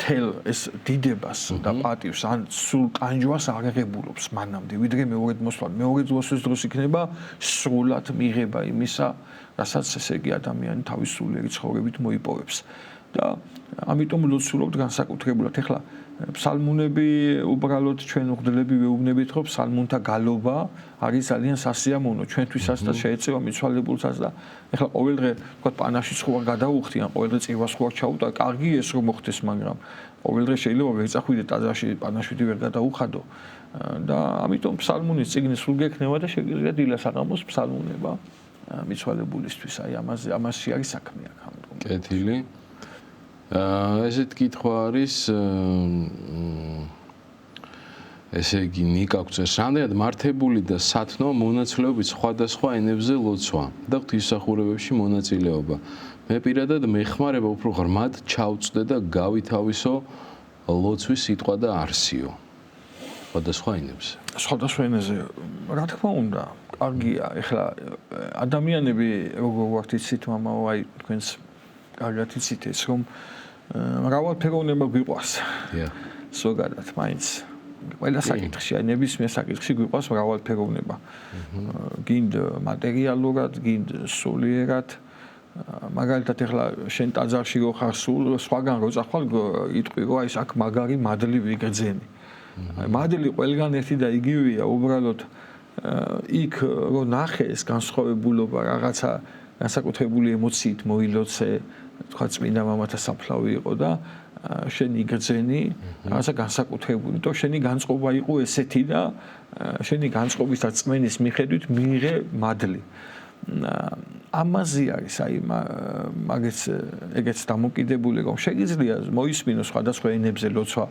თელ ეს დიდებას და პატივს ან სულ ტანჯვას აღებულობს მანამდე, ვიდრე მეორედ მოსვლამდე. მეორედ მოსვლის დროს იქნება სრულად მიღება იმისა, რასაც ესე იგი ადამიანი თავის სულიერი ცხოვრებით მოიპოვებს. და ამიტომ ლოცულობთ განსაკუთრებულად. ეხლა ფსალმუნები უბრალოდ ჩვენ უღდლები ვეუბნებით, რომ ფსალმუნთა გალობა არის ძალიან სასიამოვნო ჩვენთვისაც და შეეწევა მიცვალებულსაც და ეხლა ყოველ დღე თქვა პანაში სხვა გადაუხდი ან ყოველ დღე წირვა სხვა ჩაუტა, კარგი ეს რომ მოხდეს, მაგრამ ყოველ დღე შეიძლება ვერ წახვიდე ტაძარში პანაშვიდი ვერ გადაუხადო და ამიტომ ფსალმუნის წიგნი სულ გექნება და შეგვიძლია დილა საღამოს ფსალმუნება მიცვალებულისთვის. აი ამაში არის საქმე აქ ამ დღეს. კეთილი. ესეთ კითხვა არის ესე იგი ნიკა გვწევს, რამდენად მართებული და სათნო მონაცვლეობით სხვადასხვა ენებზე ლოცვა და ღვთისმსახურებებში მონაწილეობა. მე პირადად მეხმარება უფრო ღრმად ჩავწვდე და გავითავისო ლოცვის სიტყვა და არსიო. სხვადასხვა ენებზე. სხვადასხვა ენაზე, რა თქმა უნდა, კარგია. ეხლა ადამიანები როგორ ვართ იცით, მამაო, აი თქვენს კარგად იცით ეს რომ მრავალფეროვნება გვიყვარს. ზოგადად მაინც ყველა საკითხში, აი ნებისმიერ საკითხში გვიყვარს მრავალფეროვნება. გინდ მატერიალურად, გინდ სულიერად. მაგალითად ეხლა შენ ტაძარში რო ხარ სულ სხვაგან რო წახვალ იტყვი რომ აი აქ მაგარი მადლი ვიგრძენი. აი მადლი ყველგან ერთი და იგივეა, უბრალოდ იქ რო ნახე ეს განსხვავებულობა რაღაცა განსაკუთრებული ემოციით მოილოცე, თქვა წმინდა მამათა საფლავი იყო და შენ იგრძენი რაღაცა განსაკუთრებული, თო შენი განწყობა იყო ესეთი და შენი განწყობის და წმენის მიხედვით მიიღე მადლი. ამაზე არის აი ეგეც დამოკიდებული რომ შეგიძლია მოისმინო სხვადასხვა ენებზე ლოცვა,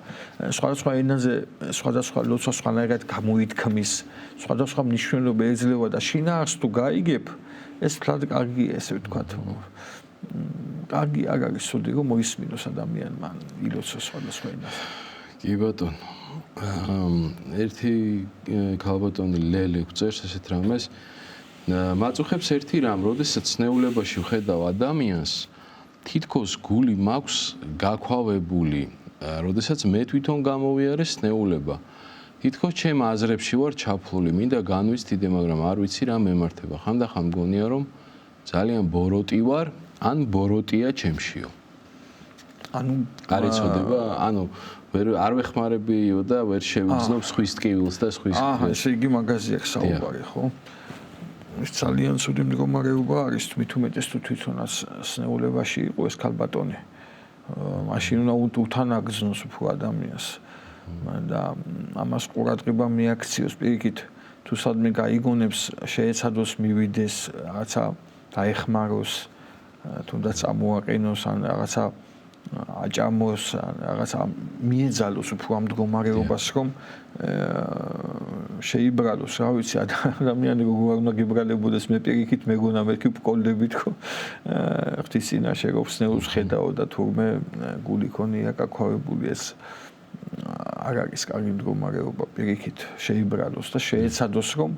სხვადასხვა ენაზე სხვადასხვა ლოცვა სხვანაირად გამოითქმის, სხვადასხვა მნიშვნელობა ეძლევა და შინაარს თუ გაიგებ, ეს თლად კარგია, ესე ვთქვათ. კარგი არ არის სუდი რომ მოისმინოს ადამიანმა ილოცოს სხვადასხვა ენაზე. კი ბატონო. ერთი ქალბატონი ლელე გვწერს ესეთ რამეს. მაწუხებს ერთი რამ, როდესაც ცნეულებაში ვხედავ ადამიანს, თითქოს გული მაქვს გაქვავებული, როდესაც მე თვითონ გამოვიარე ცნეულება. თითქოს ჩემ აზრებში ვარ ჩაფლული, მინდა განვიცდიდე, მაგრამ არ ვიცი რა მემართება. ხანდახან მგონია რომ ძალიან ბოროტი ვარ, ან ბოროტია ჩემშიო. ანუ არ იცოდება, ანუ არ ვეხმარებიო და ვერ შევიგზნობ სხვის ტკივილს და სხვის. ესე იგი მაგაზე აქვს საუბარი, ხო? ეს ძალიან ცუდი მდგომარეობა არის, მით უმეტეს თუ თვითონაც სნეულებაში იყო ეს ქალბატონი. მაშინ უნდა უთანაგზნოს უფრო ადამიანს. და ამას ყურადღება მიაქციოს პირიქით, თუ სადმე გაიგონებს, შეეცადოს მივიდეს, რაღაცა დაეხმაროს, თუნდაც ამოაყენოს ან რაღაცა აჭამოს, რაღაცა მიეძალოს უფრო ამ მდგომარეობას, რომ შეიბრალოს, რა ვიცი, ადამიანი როგორ უნდა გიბრალებოდეს, მე პირიქით მეგონა მეთქი ვყოლდებით, რომ ღვთის წინაშე რომ სნეულს ხედაო და თურმე გული ქონია გაქვავებული, ეს არ არის კარგი მდგომარეობა, პირიქით შეიბრალოს და შეეცადოს, რომ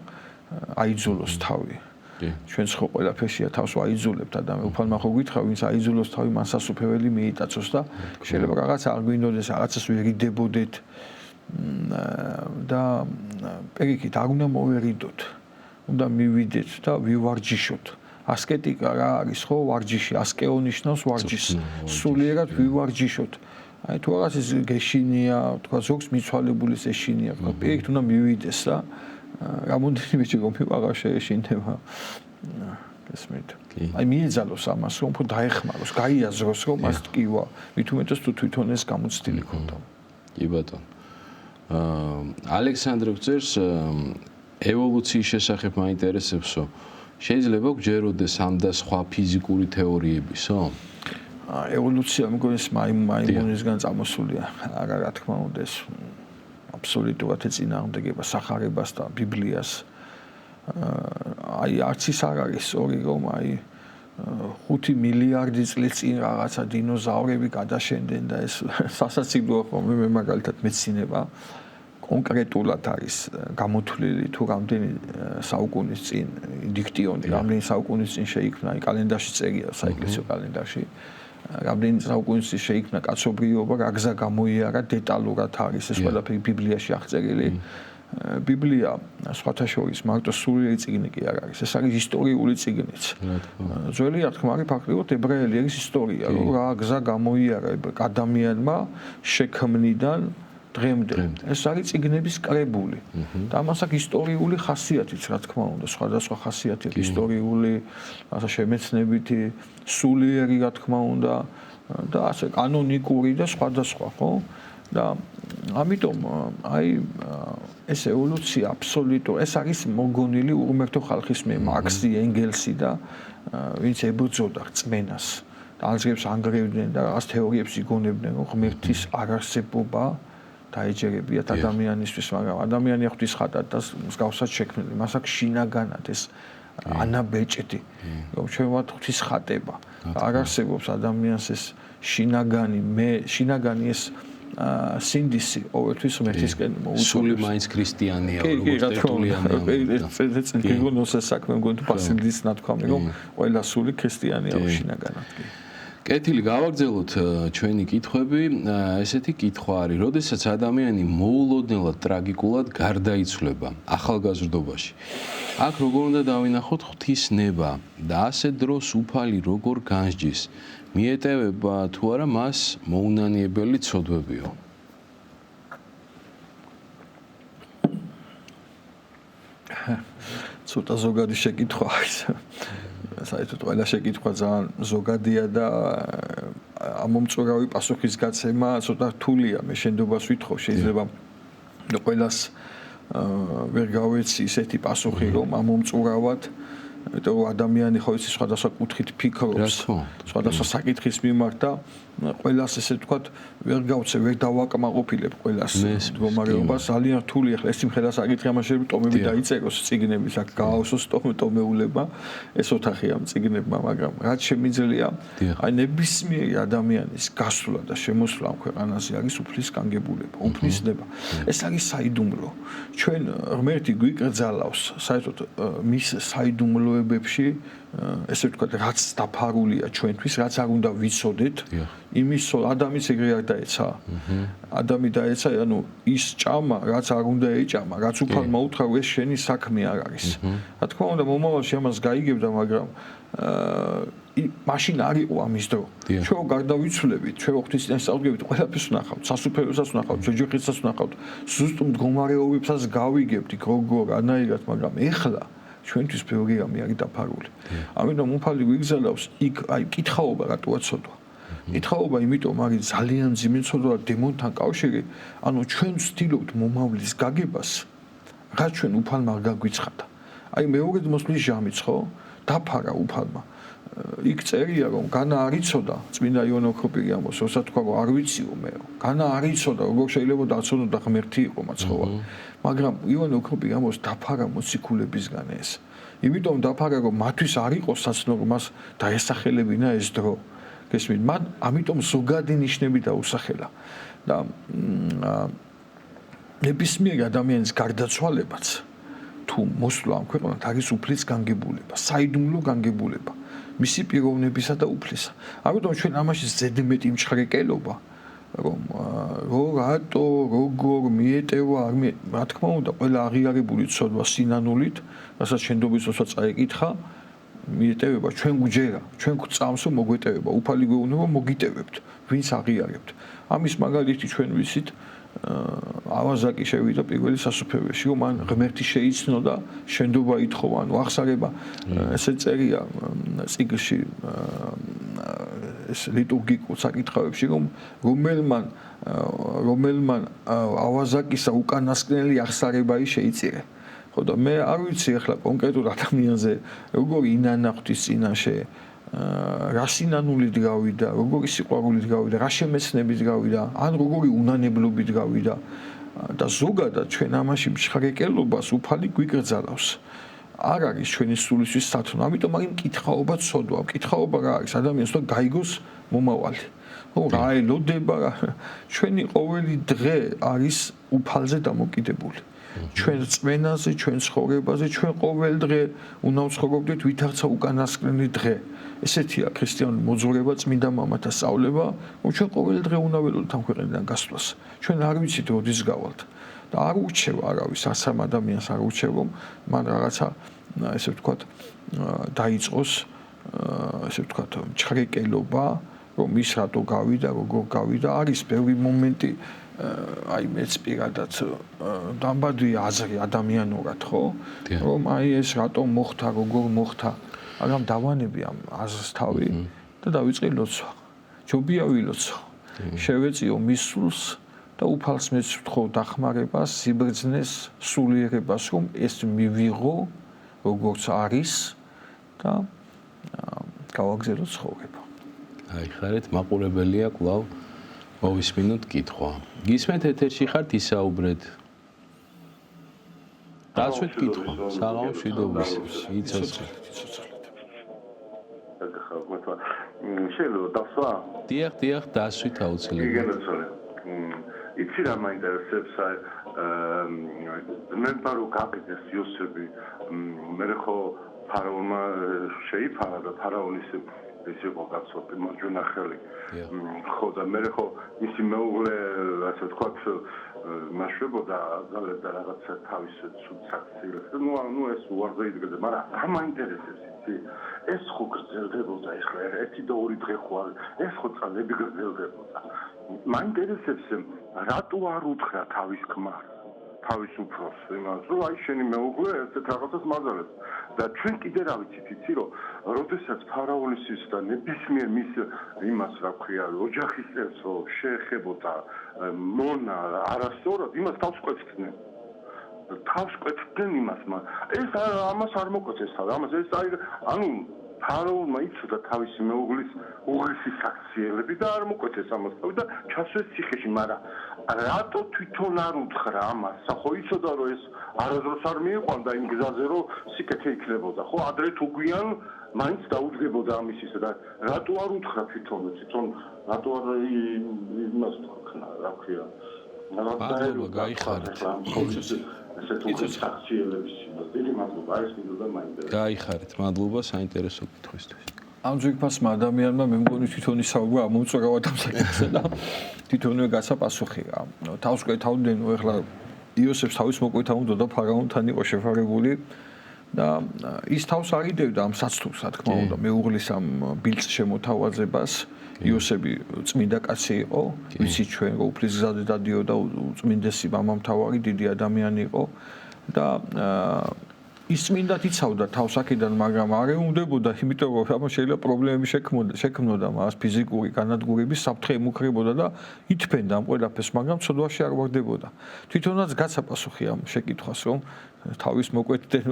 აიძულოს თავი. ჩვენც ხო ყველაფერშია თავს აიძულებთ ადამიან, უფალმა ხო გითხრა, ვინც აიძულოს თავი, მან სასუფეველი მიიტაცოს და შეიძლება რაღაცა არ გვინდოდეს, რაღაცას ვერიდებოდეთ და პირიქით არ უნდა მოვერიდოთ. უნდა მივიდეთ და ვივარჯიშოთ. ასკეტიკა რა არის ხო? ვარჯიში, ასკეო ნიშნავს ვარჯიშს. სულიერად ვივარჯიშოთ. აი თუ რაღაცის გეშინია, თქვა ზოგს მიცვალებულის ეშინია, თქვა პირიქით უნდა მივიდეს და რამოდენიმე ჯერ მივაღარ შეეშინდება. ესმით. აი მიეძალოს ამას, რომ უფრო დაეხმაროს, გაიაზროს, რომ მას ტკივა, მით უმეტეს თუ თვითონ ეს გამოცდილი ქონდა. კი ბატონო. ალექსანდრე გვწერს ევოლუციის შესახებ მაინტერესებსო. შეიძლება გჯეროდეს ამ და სხვა ფიზიკური თეორიებისო? ევოლუცია მგონი მაიმუნისგან წამოსულია, რა თქმა უნდა ეს აბსოლუტურად ეწინააღმდეგება სახარებას და ბიბლიას. აი არც ის არ არის სწორი რომ აი 5 მილიარდი წლის წინ რაღაცა დინოზავრები გადაშენდნენ და ეს სასაცილოა ხოლმე მე მაგალითად მეცინება კონკრეტულად არის გამოთვლილი თუ რამდენი საუკუნის წინ დიქტიონი რამდენი საუკუნის წინ შეიქმნა აი კალენდარში წერია საეკლესიო კალენდარში რამდენი საუკუნის წინ შეიქმნა კაცობრიობა რა გზა გამოიარა დეტალურად არის ეს ყველაფერი ბიბლიაში აღწერილი ბიბლია სხვათა შორის მარტო სულიერი წიგნი კი არ არის ეს არის ისტორიული წიგნიც ძველი რა თქმა არის ფაქტობრივად ებრაელი არის ისტორია რომ რა გზა გამოიარა ადამიანმა შექმნიდან დღემდე ეს არის წიგნების კრებული და ამას აქვს ისტორიული ხასიათიც რა თქმა უნდა სხვადასხვა ხასიათი აქვს ისტორიული ასე შემეცნებითი სულიერი რა თქმა უნდა და ასე კანონიკური და სხვადასხვა ხო და ამიტომ აი ეს ევოლუცია აბსოლუტურად ეს არის მოგონილი უღმერთო ხალხის მე მარქსი ენგელსი და ვინც ებრძოდა რწმენას და აზრებს ანგრევდნენ და რაღაც თეორიებს იგონებდნენ რომ ღმერთის არარსებობა დაეჯერებიათ ადამიანისთვის მაგრამ ადამიანი ღვთის ხატად და მსგავსად შექმნილი მას აქვს შინაგანად ეს ანაბეჭდი რომ ჩვენ ვართ ღვთის ხატება არ არსებობს ადამიანს ეს შინაგანი ეს სინდისი ყოველთვის ღმერთისკენ მოუწოდებს. სული მაინც ქრისტიანია, როგორც ერთულიანია. ეს გეგონოს ეს საქმე მგონი თუ პასილდის ნათქვამი რომ ყველა სული ქრისტიანია შინაგანად. კეთილი გავაგრძელოთ ჩვენი კითხვები. ესეთი კითხვა არის, როდესაც ადამიანი მოულოდნელად ტრაგიკულად გარდაიცვლება ახალგაზრდობაში. აქ როგორ უნდა დავინახოთ ღვთის ნება და ასე დროს უფალი როგორ განსჯის? მიეტევება თუ არა მას მოუნანიებელი ცოტა ზოგადი შეკითხვა არის. საერთოდ ყველა შეკითხვა ძალიან ზოგადია და ამომწურავი პასუხის გაცემა ცოტა რთულია. მე შენდობას ვითხოვ, შეიძლება ყველას ვერ გავეცი ისეთი პასუხი, რომ ამომწურავად იმიტომ რომ ადამიანი ხო იცი სხვადასხვა კუთხით ფიქრობს, სხვადასხვა საკითხის მიმართ და ყველას ესე ვთქვათ ვერ გავცე, ვერ დავაკმაყოფილებ ყველას მდგომარეობას. ძალიან რთულია ახლა ეს სიმღერას აკითხე, ამაშები ტომები დაიწეროს წიგნების, აქ გააოსოს ტომეულება, ეს ოთახია წიგნებმა, მაგრამ რაც შემიძლია, აი ნებისმიერი ადამიანის გასვლა და შემოსვლა ამ ქვეყანაზე არის უფლის კანგებულება, უფლისდება. ეს არის საიდუმლო. ჩვენ ღმერთი გვიკრძალავს, საერთოდ მის საიდუმლოებებში ესე ვთქვათ, რაც დაფარულია ჩვენთვის, რაც არ უნდა ვიცოდეთ, იმის ადამის ეგრე არ დაეცა. ადამი დაეცა, ანუ ის ჭამა, რაც არ უნდა ეჭამა, რაც უფალმა უთხრა, ეს შენი საქმე არ არის. რა თქმა უნდა, მომავალში ამას გაიგებდა, მაგრამ მაშინ არ იყო ამის დრო. ჩვენ გარდავიცვლებით, ჩვენ ღვთისმეტყველას სწავლებით, ყველაფერს ვნახავთ, სასუფეველსაც ვნახავთ, ჯოჯოხეთსაც ვნახავთ, ზუსტ მდგომარეობებსაც გავიგებთ, როგორ ანაირად, მაგრამ ეხლა ჩვენთვის ბევრი რამე არის დაფარული. ამიტომ უფალი გვიგზავნოს იქ აი კითხაობა რატოა ცოდვა. კითხაობა იმიტომ არის ძალიან მძიმე ცოდვა დემონთან კავშირი, ანუ ჩვენ ვცდილობთ მომავლის გაგებას, რაც ჩვენ უფალმა არ გაგვიცხადა. აი მეორედ მოსვლის ჟამიც ხო? დაფარა უფალმა. იქ წერია რომ განა არ იცოდა წმინდა იოანე ოქროპირი ამბობს, როცა თქვა რომ არ ვიციო მე. განა არ იცოდა როგორ შეიძლება დაცოდო და ღმერთი იყო მაცხოვარი. მაგრამ იოანე ოქროპირი ამბობს დაფარა მოციქულებისგან ეს. იმიტომ დაფარა რომ მათთვის არ იყო საცნო რომ მას დაესახელებინა ეს დრო. გესმით? მან ამიტომ ზოგადი ნიშნები დაუსახელა. და ნებისმიერი ადამიანის გარდაცვალებაც თუ მოსვლა ამ ქვეყანად არის უფლის განგებულება, საიდუმლო განგებულება. მისი პიროვნებისა და უფლისა. ამიტომ ჩვენ ამაში ზედმეტი მჩხრეკელობა რომ რატო როგორ მიეტევა არ რა თქმა უნდა ყველა აღიარებული ცოდვა სინანულით, რასაც შენდობის ოსვა წაეკითხა, მიეტევება ჩვენ გვჯერა, ჩვენ გვწამსო მოგვეტევება, უფალი გვეუბნება მოგიტევებთ, ვინც აღიარებთ. ამის მაგალითი ჩვენ ვიცით ავაზაკი შევიდა პირველი სასუფეველში, რომ მან ღმერთი შეიცნო და შენდობა ითხოვა, ანუ აღსარება ესე წერია წიგნში ეს ლიტურგიკულ საკითხავებში, რომ რომელმან ავაზაკისა უკანასკნელი აღსარება შეიწირე. ხო და მე არ ვიცი ახლა კონკრეტულ ადამიანზე როგორი ინანა ღვთის წინაშე რა სინანულით გავიდა, როგორი სიყვარულით გავიდა, რა შემეცნებით გავიდა, ან როგორი უნანებლობით გავიდა და ზოგადად ჩვენ ამაში მშხრეკელობას უფალი გვიკრძალავს. არ არის ჩვენი სულისთვის სათნო, ამიტომ არის მკითხაობა ცოდვა. მკითხაობა რა არის? ადამიანს თუ გაიგოს მომავალი. ხო, რა ელოდება, ჩვენი ყოველი დღე არის უფალზე დამოკიდებული. ჩვენ წმენაზე, ჩვენ ცხოვრებაზე, ჩვენ ყოველ დღე უნდა ვცხოვრობდეთ ვითარცა უკანასკნელი დღე. ესეთია ქრისტიანული მოძღვრება, წმინდა მამათა სწავლება, რომ ჩვენ ყოველ დღე უნდა ველოდოთ ამ ქვეყნიდან გასვლას. ჩვენ არ ვიცით როდის გავალთ და არ ურჩევა არავის, ასამ ადამიანს არ ურჩევ, რომ მან რაღაცა ესე ვთქვათ დაიწყოს ესე ვთქვათ ჩხრეკელობა, რომ ის რატო გავიდა, როგორ გავიდა, არის ბევრი მომენტი აი მეც პირადად დამბადვი აზრი ადამიანურად ხო რომ აი ეს რატომ მოხდა როგორ მოხდა მაგრამ დავანები ამ აზრს თავი და დავიწყე ლოცვა ჯობია ვილოცო შევეწიო მის სულს და უფალს მეც ვთხოვ დახმარებას სიბრძნეს სულიერებას რომ ეს მივიღო როგორც არის და გავაგზავნო ცხოვრება აი ხარეთ მაყურებელია კვლავ მოვისმინოთ კითხვა. გისმენთ ეთერში ხართ ისაუბრეთ. დაცვით კითხვა. საღამო მშვიდობის. იცოცხლე. შეიძლება დასვა? დიახ, დასვით აუცილებლად. იგენაცოლე. იცი რა მაინტერესებს მე პარო გაკეთეს იოსები მე ხო ფარაონმა შეიფარა და ფარაონის ეს იყო გაცოფი მოჯუნახელი ხო და მე ხო ისი მეუღლე ასე ვთქვათ მაშვებოდა და რაღაცა თავის ცუცაკცილებს ნუ ეს უარზე იდგა მაგრამ რა მაინტერესებს იცი ეს ხო გრძელდებოდა ეხლა ერთი და ორი დღე ხო ეს ხო წლები გრძელდებოდა მაინტერესებს რატო არ უთხრა თავის ქმარს თავის უფროს იმას რომ აი შენი მეუღლე ესეთ რაღაცას მაზარებს და ჩვენ კიდე რა ვიცით იცი რომ როდესაც ფარაონის ის და ნებისმიერ მის იმას რა ქვია ოჯახის წევრსო შეეხებოდა მონა არასწორად იმას თავს კვეთდნენ თავს კვეთდნენ იმას ეს ამას არ მოკვეთეს თავი ამას ეს აი ანუ ფარაონმა იცოდა თავისი მეუღლის უღრისი საქციელები და არ მოკვეთეს ამას თავი და ჩასვეს ციხეში მაგრამ რატო თვითონ არ უთხრა ამას ხო იცოდა რომ ეს არასდროს არ მიიყვანდა იმ გზაზე რომ სიკეთე იქნებოდა ხო ადრე თუ გვიან მაინც დაუდგებოდა ამის ისა და რატო არ უთხრა თვითონ რატო არ იმას თქვა რა ქვია მადლობა გაიხარეთ ესე თუ საქციელების დიდი მადლობა ეს მინდოდა მაინტერესებს გაიხარეთ მადლობა საინტერესო კითხვისთვის ამ ძვირფასმა ადამიანმა მე მგონი თვითონ ისაუბრა მომწორავად ამ საკითხზე და თვითონვე გასაპასუხია. თავს კვეთავდნენ, ეხლა იოსებს თავის მოკვეთა უნდა და ფარაონთან იყო შეფარებული და ის თავს არიდევდა ამ საცდურს, რა თქმა უნდა, მეუღლის ამ ბილწ შემოთავაზებას. იოსები წმინდა კაცი იყო, ვიცით ჩვენ რომ უფლისგზაზე დადიოდა უწმინდესი მამამთავარი, დიდი ადამიანი იყო და ის წმინდად იცავდა თავს აქედან, მაგრამ არ ეუნდებოდა, იმიტომ რომ ამას შეიძლება პრობლემები შექმნოდა მას ფიზიკური განადგურების საფრთხე ემუქრებოდა და ითფენდა ამ ყველაფერს, მაგრამ ცოდვაში არ ვარდებოდა. თვითონაც გასაპასუხი ამ შეკითხვას, რომ თავის მოკვეთდნენ,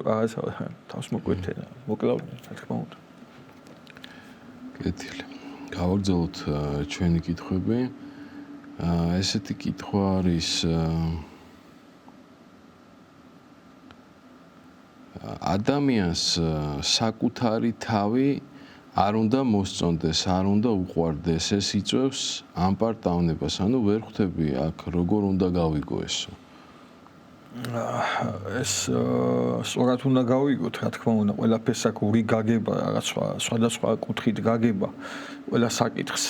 თავს მოკვეთდნენ, მოკლავდნენ, რა თქმა უნდა. კეთილი. გავაგრძელოთ ჩვენი კითხვები. ესეთი კითხვა არის ადამიანს საკუთარი თავი არ უნდა მოსწონდეს, არ უნდა უყვარდეს, ეს იწვევს ამპარტავნებას, ანუ ვერ ხვდები აქ როგორ უნდა გავიგო ესო. ეს სწორად უნდა გავიგოთ, რა თქმა უნდა, ყველაფერს აქ ორი გაგება, რაღაც სხვადასხვა კუთხით გაგება, ყველა საკითხს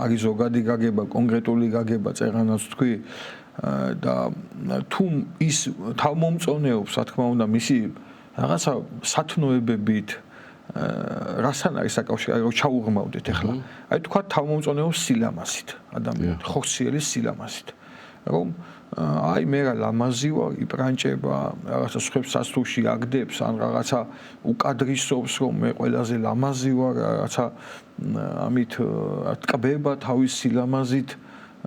არის ზოგადი გაგება, კონკრეტული გაგება, წერანაც თქვი და თუ ის თავმომწონეობს, რა თქმა უნდა, მისი რაღაცა სათნოებებით რასთან არის საკავშირი, რომ ჩაუღმავდეთ ახლა. აი თქვა თავმომწონეობს სილამაზით, ადამიანი, ხორციელის სილამაზით. რომ აი მე რა ლამაზი ვარ, იპრანჭება, რაღაცა სხვებს სასტურში აგდებს, ან რაღაცა უკადრისობს, რომ მე ყველაზე ლამაზი ვარ, რაღაცა ამით ტკბება თავის სილამაზით,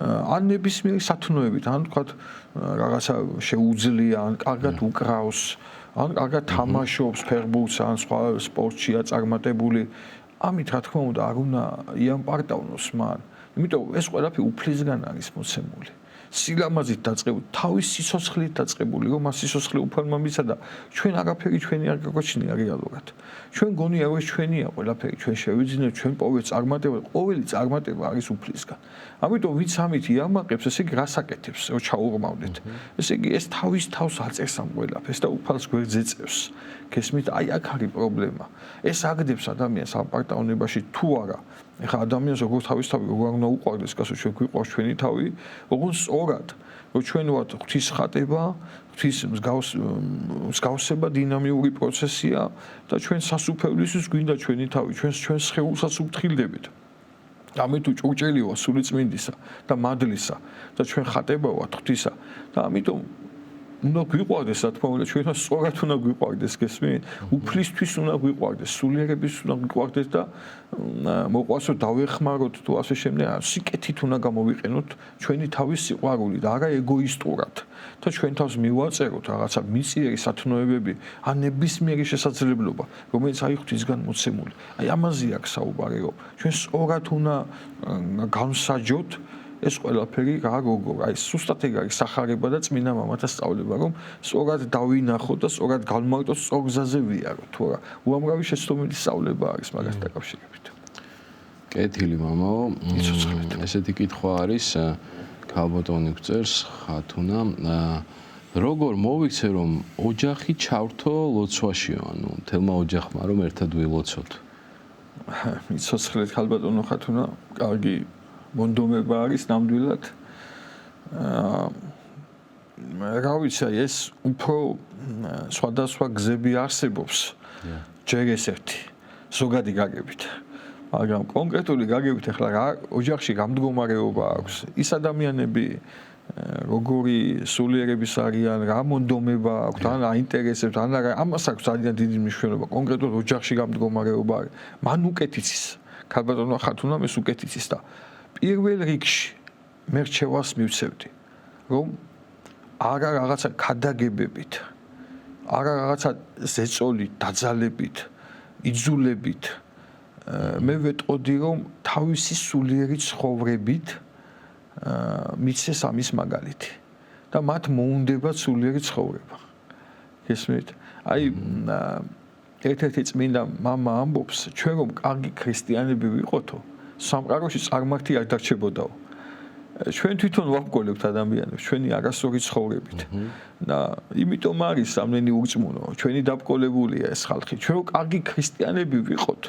ან ნებისმიერი სათნოებით, ან თქვათ რაღაცა შეუძლია, ან კარგად უკრავს, ან კარგად თამაშობს ფეხბურთს, ან სხვა სპორტშია წარმატებული. ამით რა თქმა უნდა არ უნდა იამპარტავნოს მან. იმიტომ ეს ყველაფერი უფლისგან არის მოცემული. სილამაზით დაწყებული, თავის სიცოცხლით დაწყებული, რომ მას სიცოცხლე უფალმა მისცა და ჩვენ არაფერი ჩვენი არ გაგოჩნია რეალურად. ჩვენ გონია რომ ეს ჩვენია ყველაფერი, ჩვენ შევიძინეთ, ჩვენ პოვეთ წარმატება, ყოველი წარმატება არის უფლისგან. ამიტომ ვინც ამით იამაყებს, ესე იგი რას აკეთებს, რომ ჩაუღმავდეთ. ესე იგი ეს თავის თავს აწევს ამ ყველაფერს და უფალს გვერდზე წევს. გესმით, აი აქ არის პრობლემა. ეს აგდებს ადამიანს ამპარტავნებაში თუ არა. ეხლა ადამიანს როგორ თავის თავი როგორ უნდა უყვარდეს, გასო ჩვენ გვიყვარს ჩვენი თავი, როგორ სწორად, რომ ჩვენ ვართ ღვთის ხატება, ღვთის მსგავსება დინამიური პროცესია და ჩვენ სასუფევლისთვის გვინდა ჩვენი თავი, ჩვენ სხეულსაც უფრთხილდებით. ამით უჭურჭელი ვარ სულიწმინდისა და მადლისა და ჩვენ ხატება ვართ ღვთისა და ამიტომ უნდა გვიყვარდეს, რა თქმა უნდა, ჩვენ სწორად უნდა გვიყვარდეს, გესმით? უფლისთვის უნდა გვიყვარდეს, სულიერების უნდა გვიყვარდეს და მოყვასო დავეხმაროთ თუ ასე შემდეგ, სიკეთით უნდა გამოვიყენოთ ჩვენი თავის სიყვარული და არა ეგოისტურად. და ჩვენ თავს მივაწეროთ რაღაცა მიწიერი სათნოებები, ან ნებისმიერი შესაძლებლობა, რომელიც აი ღვთისგან მოცემული. აი ამაზე აქვს საუბარი, რომ ჩვენ სწორად უნდა განსაჯოთ ეს ყველაფერი რა როგორ აი სუსტად ეგ არის სახარება და წმინდა მამათა სწავლება რომ სწორად დავინახოთ და სწორად გავმარტოთ სწორ გზაზე ვიაროთ თუ რა უამრავი შეცდომითი სწავლება არის მაგასთან დაკავშირებით. კეთილი მამაო, ესეთი კითხვა არის ქალბატონი გწერს ხათუნა როგორ მოვიქცე რომ ოჯახი ჩავრთო ლოცვაშიო, ანუ თელმა ოჯახმა რომ ერთად ვილოცოთ. მიცოცხლეთ ქალბატონო ხათუნა, კარგი მონდომება არის ნამდვილად. რა ვიცი, ეს უფრო სხვადასხვა გზები არსებობს. ჯერ ეს ერთი ზოგადი გაგებით. მაგრამ კონკრეტული გაგებით ახლა რა ოჯახში გამდგომარეობა აქვს. ის ადამიანები როგორი სულიერების არიან, რა მონდომება აქვთ, ან აინტერესებთ, ან არა, ამას აქვს ძალიან დიდი მნიშვნელობა. კონკრეტულად ოჯახში გამდგომარეობა არის. მან უკეთიცის, ქალბატონმა ხათუნამ ეს უკეთიცის და პირველ რიგში მე რჩევას მივცევდი, რომ არა რაღაცა ქადაგებებით, არა რაღაცა ზეწოლით, დაძალებით, იძულებით მე ვეტყოდი, რომ თავისი სულიერი ცხოვრებით მიცეს ამის მაგალითი და მათ მოუნდებათ სულიერი ცხოვრება. გესმით? აი ერთ-ერთი წმინდა მამა ამბობს, ჩვენ რომ კარგი ქრისტიანები ვიყოთო, სამყაროში წარმართი არ დარჩებოდაო. ჩვენ თვითონ ვაბკოლებთ ადამიანებს ჩვენი არასწორი ცხოვრებით და იმიტომ არის ამდენი ურწმუნო, ჩვენი დაბკოლებულია ეს ხალხი. ჩვენ რომ კარგი ქრისტიანები ვიყოთ,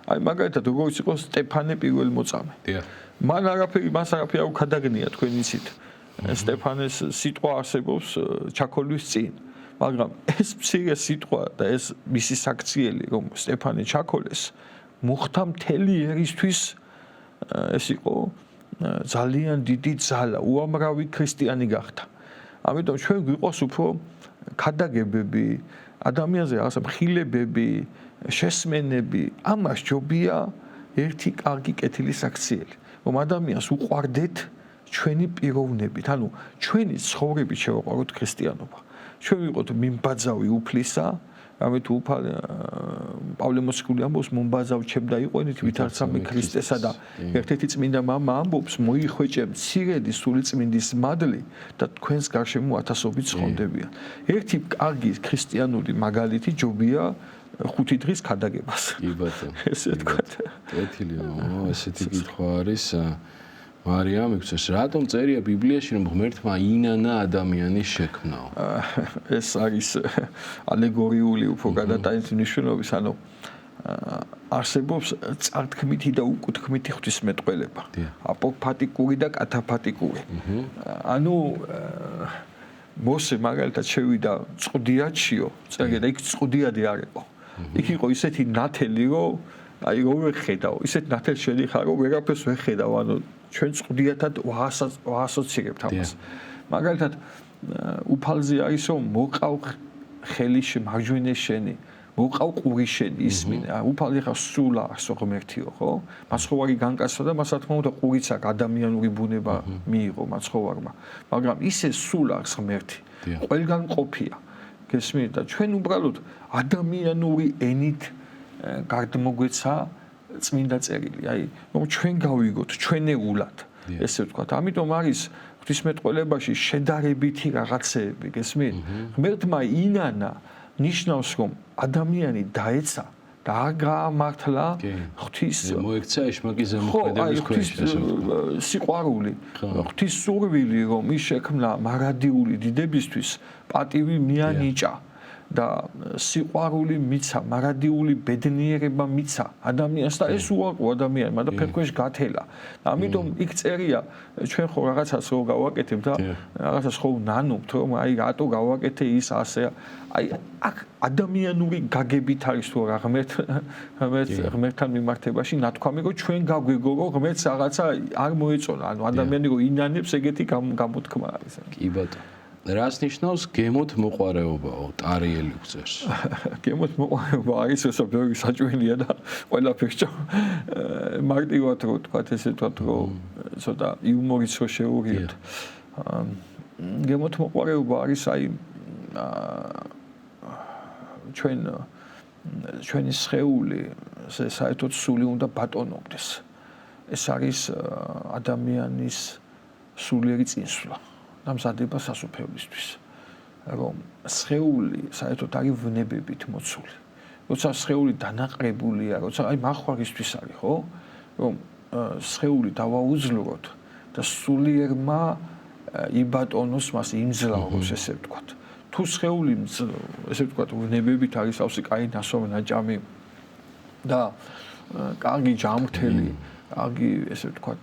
აი მაგალითად როგორც იყო სტეფანე პირველ მოწამე. მან მას არაფერი არ ქადაგნია თქვენ იცით. სტეფანეს სიტყვა არსებობს ჩაქოლვის წინ. მაგრამ ეს მცირე სიტყვა და ეს მისი საქციელი რომ სტეფანე ჩაქოლეს მოხდა მთელი ერისთვის ეს იყო ძალიან დიდი ძალა, უამრავი ქრისტიანი გახდა. ამიტომ ჩვენ გვიყოს უფრო ქადაგებები, ადამიანზე რაღაცა მხილებები, შესმენები, ამას ჯობია ერთი კარგი კეთილი საქციელი. რომ ადამიანს უყვარდეთ ჩვენი პიროვნებით, ანუ ჩვენი ცხოვრებით შევაყვაროთ ქრისტიანობა. ჩვენ ვიყოთ მიმბაძავი უფლისა, რამე თუ პავლე მოციქული ამბობს მომბაძავ ჩემ დაიყვენით ვითარცამე ქრისტესა და ერთ-ერთი წმინდა მამა ამბობს მოიხვეჭე მცირედი სულიწმინდის მადლი და თქვენს გარშემო ათასობით ცხონდებიან. ერთი კარგი ქრისტიანული მაგალითი ჯობია 5 დღის ქადაგებას. კი ბატონო. ესე თქვა. კეთილია, ესეთი კითხვა არის. მარია, მიგწეს, რატომ წერია ბიბლიაში, რომ ღმერთმა ინანა ადამიანის შექმნაო? ეს არის ალეგორიული უფრო გადატანილი მნიშვნელობის, ანუ არსებობს წართქმითი და უკუთქმითი ღვთისმეტყველება. აპოფატიკური და კათაფატიკური. ანუ მოსე მაგალითად შევიდა წყდიადშიო, წერია და იქ წყდიადი არ იყო. იქ იყო ისეთი ნათელი, რომ აი რო ვეხედავ, ისეთ ნათელს შედიხარ, რომ ვერაფერს ვეხედავ, ანუ ჩვენ წყდიათად ვაასოცირებთ ამას. მაგალითად უფალზე არის რომ მოყავ ხელი მარჯვენა შენი, მოყავ ყური შენი ისმინე. უფალი ხა სულ ახსო ღმერთიო, ხო? მაცხოვარი განკაცდა და მას რა თქმა უნდა ყურიც აქვს ადამიანური ბუნება მიიღო მაცხოვარმა. მაგრამ ისე სულ აქვს ღმერთი. ყველგან ყოფია. გესმით და ჩვენ უბრალოდ ადამიანური ენით გარდმოგვეცა წმინდა წერილი, აი, რომ ჩვენ გავიგოთ ჩვენეულად, ესე ვთქვათ. ამიტომ არის ღვთისმეტყველებაში შედარებითი რაღაცეები, გესმით? ღმერთმა ინანა ნიშნავს, რომ ადამიანი დაეცა და არ გაამართლა ღვთის მოექცა ეშმაკის ზემოქმედების ქვეშ, სიყვარული, ღვთის სურვილი, რომ ის შექმნა მარადიული დიდებისთვის პატივი მიანიჭა. და სიყვარული მიცა, მარადიული ბედნიერება მიცა ადამიანს და ეს უარყო ადამიანმა და ფერქვეშ გათელა. ამიტომ იქ წერია, ჩვენ ხო რაღაცას რო გავაკეთებ და რაღაცას ხო ნანობთ, რომ აი რატო გავაკეთე ის ასე. აი აქ ადამიანური გაგებით არის თუ რა ღმერთთან მიმართებაში ნათქვამი, რომ ჩვენ გაგვეგო, რომ ღმერთს რაღაცა არ მოეწონა. ანუ ადამიანი რო ინანებს, ეგეთი გამოთქმა არის. კი ბატონო. რას ნიშნავს გემოთ მოყვარეობაო? ტარიელი უწევს. გემოთ მოყვარეობა არის ესა ბევრი საჭვენია და ყველაფერს მარტივად რო თქვა ესე თქვა რომ ცოტა იუმორიც რო შეურიოთ. გემოთ მოყვარეობა არის აი ჩვენი სხეული საერთოდ სული უნდა ბატონობდეს. ეს არის ადამიანის სულიერი წინსვლა. დამზადება სასუფევლისთვის, რომ სხეული საერთოდ არის ვნებებით მოცული. როცა სხეული დანაყრებულია, როცა აი მახვარისთვის არის, ხო? რომ სხეული დავაუძლუროთ და სულიერმა იბატონოს მას იმძლავროს, ესე ვთქვათ. თუ სხეული ესე ვთქვათ ვნებებით არის ავსი კაი ნასოვ ნაჭამი და კარგი ჯამრთელი აგი ესე ვთქვათ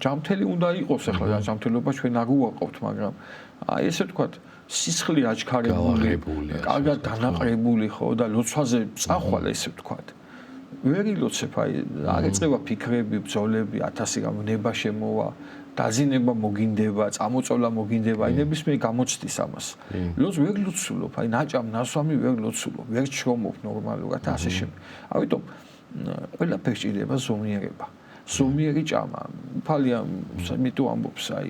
ჯამთელი უნდა იყოს ახლა ჯამთელობა ჩვენ არ უარყოფთ, მაგრამ აი ესე ვთქვათ სისხლი აჩქარებული, კარგად დანაყრებული ხო და ლოცვაზე წახვალ ესე ვთქვათ. ვერ ილოცებ, აი არ ეწევა ფიქრები, ბრძოლები, 1000 გამნება შემოვა დაძინება მოგინდება, წამოწოლა მოგინდება, აი ნებისმიერ გამოცდის ამას. ლოცვ ვერ ლოცულობ, აი ნაჭამ ნასვამი ვერ ლოცულობ, ვერ ჩრომობ ნორმალურად ასე შემდეგ. ამიტომ ყველაფერს ჭირდება ზომიერება. ზომიერი ჭამა. უფალია მეტო ამბობს, აი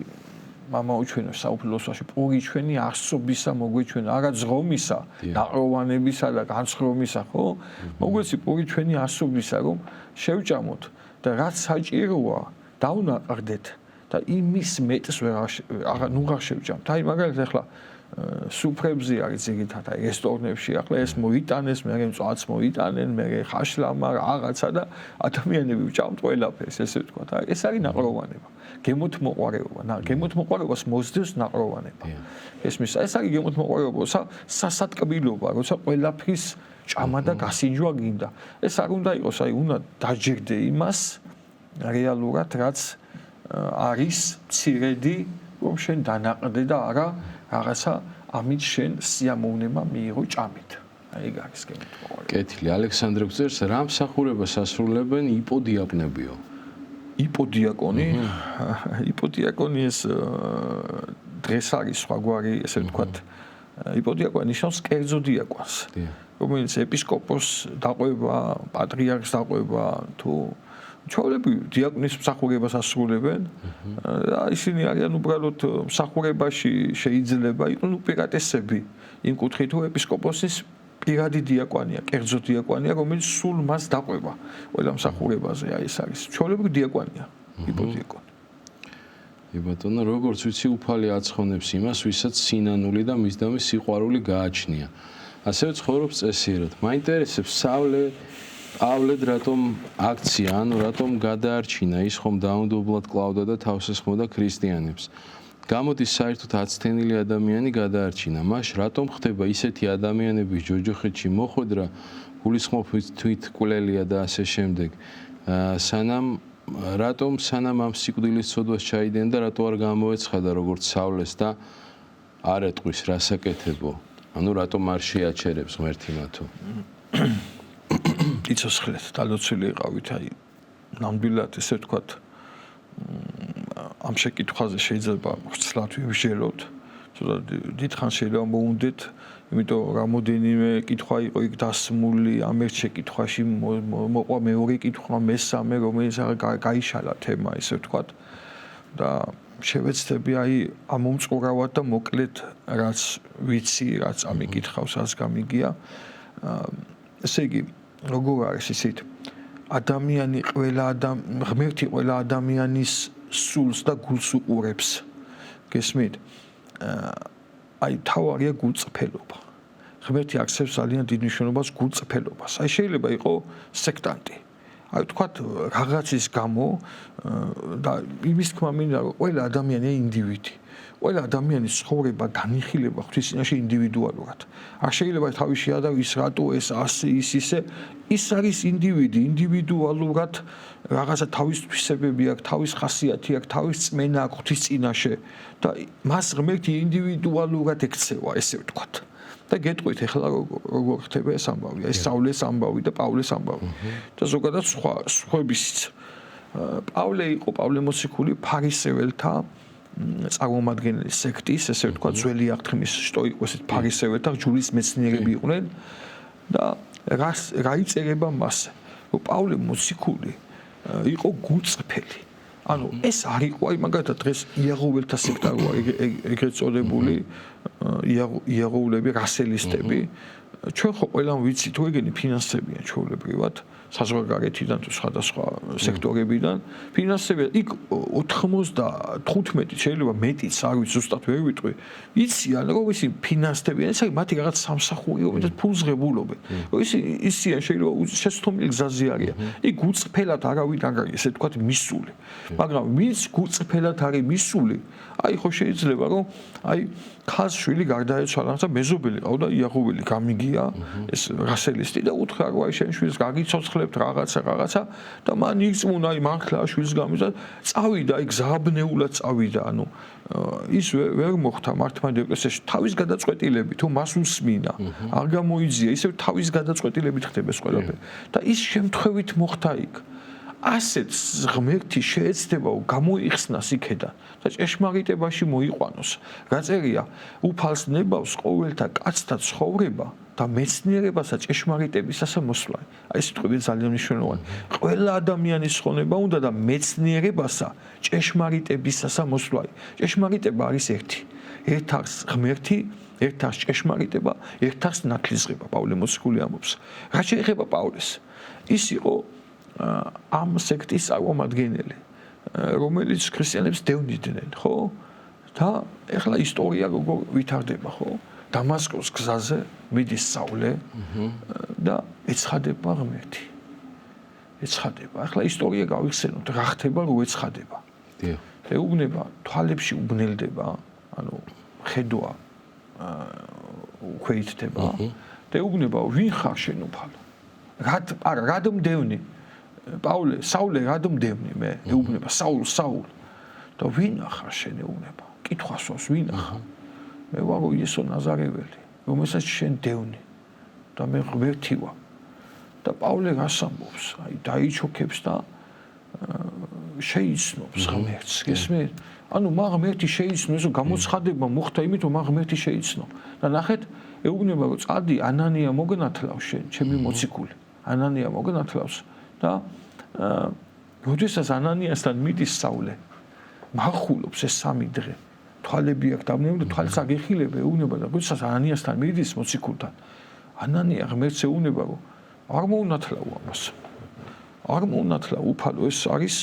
მამაო ჩვენო საუფლოსოში პური ჩვენი არსობისა მოგვეჩვენა, არა ზღომისა, ნაყროვანებისა და განსხრომისა, ხო? მოგვეცი პური ჩვენი არსობისა, რომ შევჭამოთ და რაც საჭიროა, დაუნაყრდეთ და იმის მეტს აღარ შევჭამთ. აი მაგალითად ახლა სუფრებზე არის ზოგადად აი რესტორნებში ახლა ეს მოიტანეს, მე მწვავც მოიტანენ, მე ხაშლამა რაღაცა და ადამიანები ვჭამთ ყველაფერს, ესე ვთქვა. აი ეს არის ნაყროვანება. გემოთ მოყარეობა, გემოთ მოყარეობას მოსდევს ნაყროვანება. ეს არის გემოთ მოყარეობა, სასატკბილობა, როცა ყველაფრის ჭამა და გასინჯვა გინდა. ეს არ უნდა იყოს, აი უნდა დაჯერდე იმას რეალურად, რაც არის მცირედი, რომ შენ დანაყრდე და არა რაღაცა ამით შენ სიამოვნება მიიღო ჭამით. აი ეგ არის გემოთ მოყარეობა. კეთილი, ალექსანდრე გძერს, რა მსახურებას ასრულებენ იპოდიაკნებიო? იპოდიაკონი? იპოდიაკონი ეს დღეს არის სხვაგვარი, ესე ვთქვათ, იპოდიაკონი ნიშნავს კერძო დიაკონს. რომელიც ეპისკოპოსს დაყვება, პატრიარქს დაყვება, თუ ჩვეულებრივ დიაკონის მსახურებას ასრულებენ და ისინი არიან უბრალოდ მსახურებაში შეიძლება იყოს უპირატესები იმ კუთხით, თუ ეპისკოპოსის პირადი დიაკონია, კერძო დიაკონია, რომელიც სულ მას დაყვება ყველა მსახურებაზე, აი ეს არის. ჩვეულებრივ დიაკონია, იპოდიაკონი. ბატონო, როგორც ვიცი, უფალი აცხონებს იმას, ვისაც სინანული და მისდამი სიყვარული გააჩნია. ასევე ცხოვრობს წესიერად. მაინტერესებს პავლე რატომ აქცია, ანუ რატომ გადაარჩინა ის ხომ დაუნდობლად კლავდა და თავს ესხმოდა ქრისტიანებს. გამოდის საერთოდ აცთენილი ადამიანი გადაარჩინა. მას რატომ ხდება ისეთი ადამიანების ჯოჯოხეთში მოხვედრა, გულისხმობით თვითკვლელია და ასე შემდეგ. რატომ სანამ ამ სიკვდილის ცოდვას ჩაიდენ და რატო არ გამოეცხადა როგორც სავლეს და არ ეტყვის რასაკეთებო? ანუ რატომ არ შეაჩერებს ღმერთი მათო? იცოცხლეთ, დალოცვილი იყავით, აი ნამდვილად ესე ვთქვათ, ამ შეკითხვაზე შეიძლება ხრცლად ვიმსჯელოთ, ცოტა დიდხანს შეიძლება მოუნდეთ, იმიტომ რამოდენიმე კითხვა იყო იქ დასმული, ამ ერთ შეკითხვაში მოყვა მეორე კითხვა, მესამე, რომელიც გაიშალა თემა, ესე ვთქვათ და შევეცდები აი ამომწყურავად და მოკლედ რაც ვიცი, რაც ამიკითხავს, რაც გამიგია. ესე იგი, როგორ არის ისეთ ადამიანი ღმერთი ყველა ადამიანის სულს და გულს უყურებს. გესმით? აი თავარია გულწრფელობა. ღმერთი აქცევს ძალიან დიდ მნიშვნელობას გულწრფელობას. აი შეიძლება იყოს სექტანტი. აი თქვათ რაღაცის გამო და იმის თქმა მინდა რომ ყველა ადამიანია ინდივიდი. ყველა ადამიანის ცხოვრება განიხილება ღვთის წინაშე ინდივიდუალურად. არ შეიძლება თავის შეადაგოს რატო ეს ასე ის ისე. ის არის ინდივიდი, ინდივიდუალურად რაღაცა თავის თვისებები აქვს, თავის ხასიათი აქვს, თავის წმენა აქვს ღვთის წინაშე და მას ღმერთი ინდივიდუალურად ექცევა, ესე ვთქვათ. და გეტყვით ახლა როგორ ხდება ეს ამბავი, ეს სავლეს ამბავი და პავლეს ამბავი. და ზოგადად სხვებისიც. პავლე მოციქული ფარისეველთა წარმომადგენელი სექტის, ესე ვთქვათ, ძველი აღთქმის სტოიკოსის ფარისეველთა ჯულის მეცნიერები იყვნენ და რა იწერება მასზე, რომ პავლე მოციქული იყო გულწრფელი. ანუ ეს არ იყო, აი მაგალითად დღეს იაღოველთა სექტა როა ეგრეთ წოდებული იაღოვლები, რასელისტები, ჩვენ ხო ყველამ ვიცით, თუ ეგენი ფინანსებიან ჩვეულებრივად, საზღვარგარეთიდან თუ სხვადასხვა სექტორებიდან, ფინანსებია იქ 95 შეიძლება მეტიც, არ ვიცი, ზუსტად ვერ ვიტყვი, იციან, რომ ისინი ფინანსდებიან, ეს არის მათი რაღაც სამსახური, რომელსაც ფულს ღებულობენ. ისინი შეიძლება შეცდომილი გზაზე არიან. იქ გულწრფელად არავინ არ არის, ესე ვთქვათ, მისული. მაგრამ ვინც გულწრფელად არის მისული, აი ხო შეიძლება რომ აი ხაზ შვილი გარდაეცვალა და მეზობელი ყავდა იაღოველი გამიგია ეს რასელისტი და უთხრა რომ აი შენ შვილს გაგიცოცხლებთ რაღაცა და მან იწმუნა აი მართლა შვილს გამიზა წავიდა აი გზაბნეულად წავიდა ანუ ის ვერ მოხდა მართლმადიდებლურ ეკლესიაში თავის გადაწყვეტილებით თუ მას უსმინა არ გამოიძია ისევ თავის გადაწყვეტილებით ხდება ეს ყველაფერი და ის შემთხვევით მოხდა იქ ასეთ ღმერთი შეეცდება გამოიხსნას იქედან და ჭეშმარიტებაში მოიყვანოს. გაწერია, უფალს ნებავს ყოველთა კაცთა ცხოვრება და მეცნიერებასა ჭეშმარიტებისასა მოსვლა. აი ეს სიტყვები ძალიან მნიშვნელოვანი. ყველა ადამიანის ხონება უნდა და მეცნიერებასა ჭეშმარიტებისასა მოსვლა. ჭეშმარიტება არის ერთი. ერთ არის ღმერთი, ერთ არის ჭეშმარიტება, ერთ არის ნათლისღება. პავლე მოციქული ამბობს. რა შეეხება პავლეს? ის იყო ამ სექტის წარმომადგენელი, რომელიც ქრისტიანებს დევნიდნენ, ხო? და ეხლა ისტორია როგორ ვითარდება, ხო? დამასკოს გზაზე მიდის საულე და ეცხადება ღმერთი. ეცხადება. ეხლა ისტორია გავიხსენოთ, რა ხდება, რო ეცხადება. დიახ. ეუბნება, თვალებში უბნელდება, ანუ ხედვა ქვეითდება. და ეუბნება, ვინ ხარ შენ უფალო? რად მდევნი? პავლე, საულე რად მდევნი მე? ეუბნება, საულ. და ვინ ხარ შენ ეუბნება? კითხვასვას ვინ ხარ? მე ვარ იესო ნაზარეველი, რომელსაც შენ დევნი და მე ღმერთი ვარ. და პავლე რას ამბობს? აი დაიჩოქებს და შეიცნობს ღმერთს. გესმით? ანუ მაგ ღმერთი შეიცნო, ესო გამოცხადება მოხდა იმით, რომ მაგ ღმერთი შეიცნო. და ნახეთ, ეუბნება, რომ წადი ანანია მოგნათლავს შენ, ჩემი მოციქული. ანანია მოგნათლავს და როდესაც ანანიასთან მიდის საულე, მახულობს ეს 3 დღე. თვალები აქვს დაბნეული, თვალს აგიხილება, ეუბნება და როდესაც ანანიასთან მიდის მოციქულთან, ანანია ღმერთს ეუბნება, რომ არ მოუნათლავ ამას. არ მოუნათლავ უფალო, ეს არის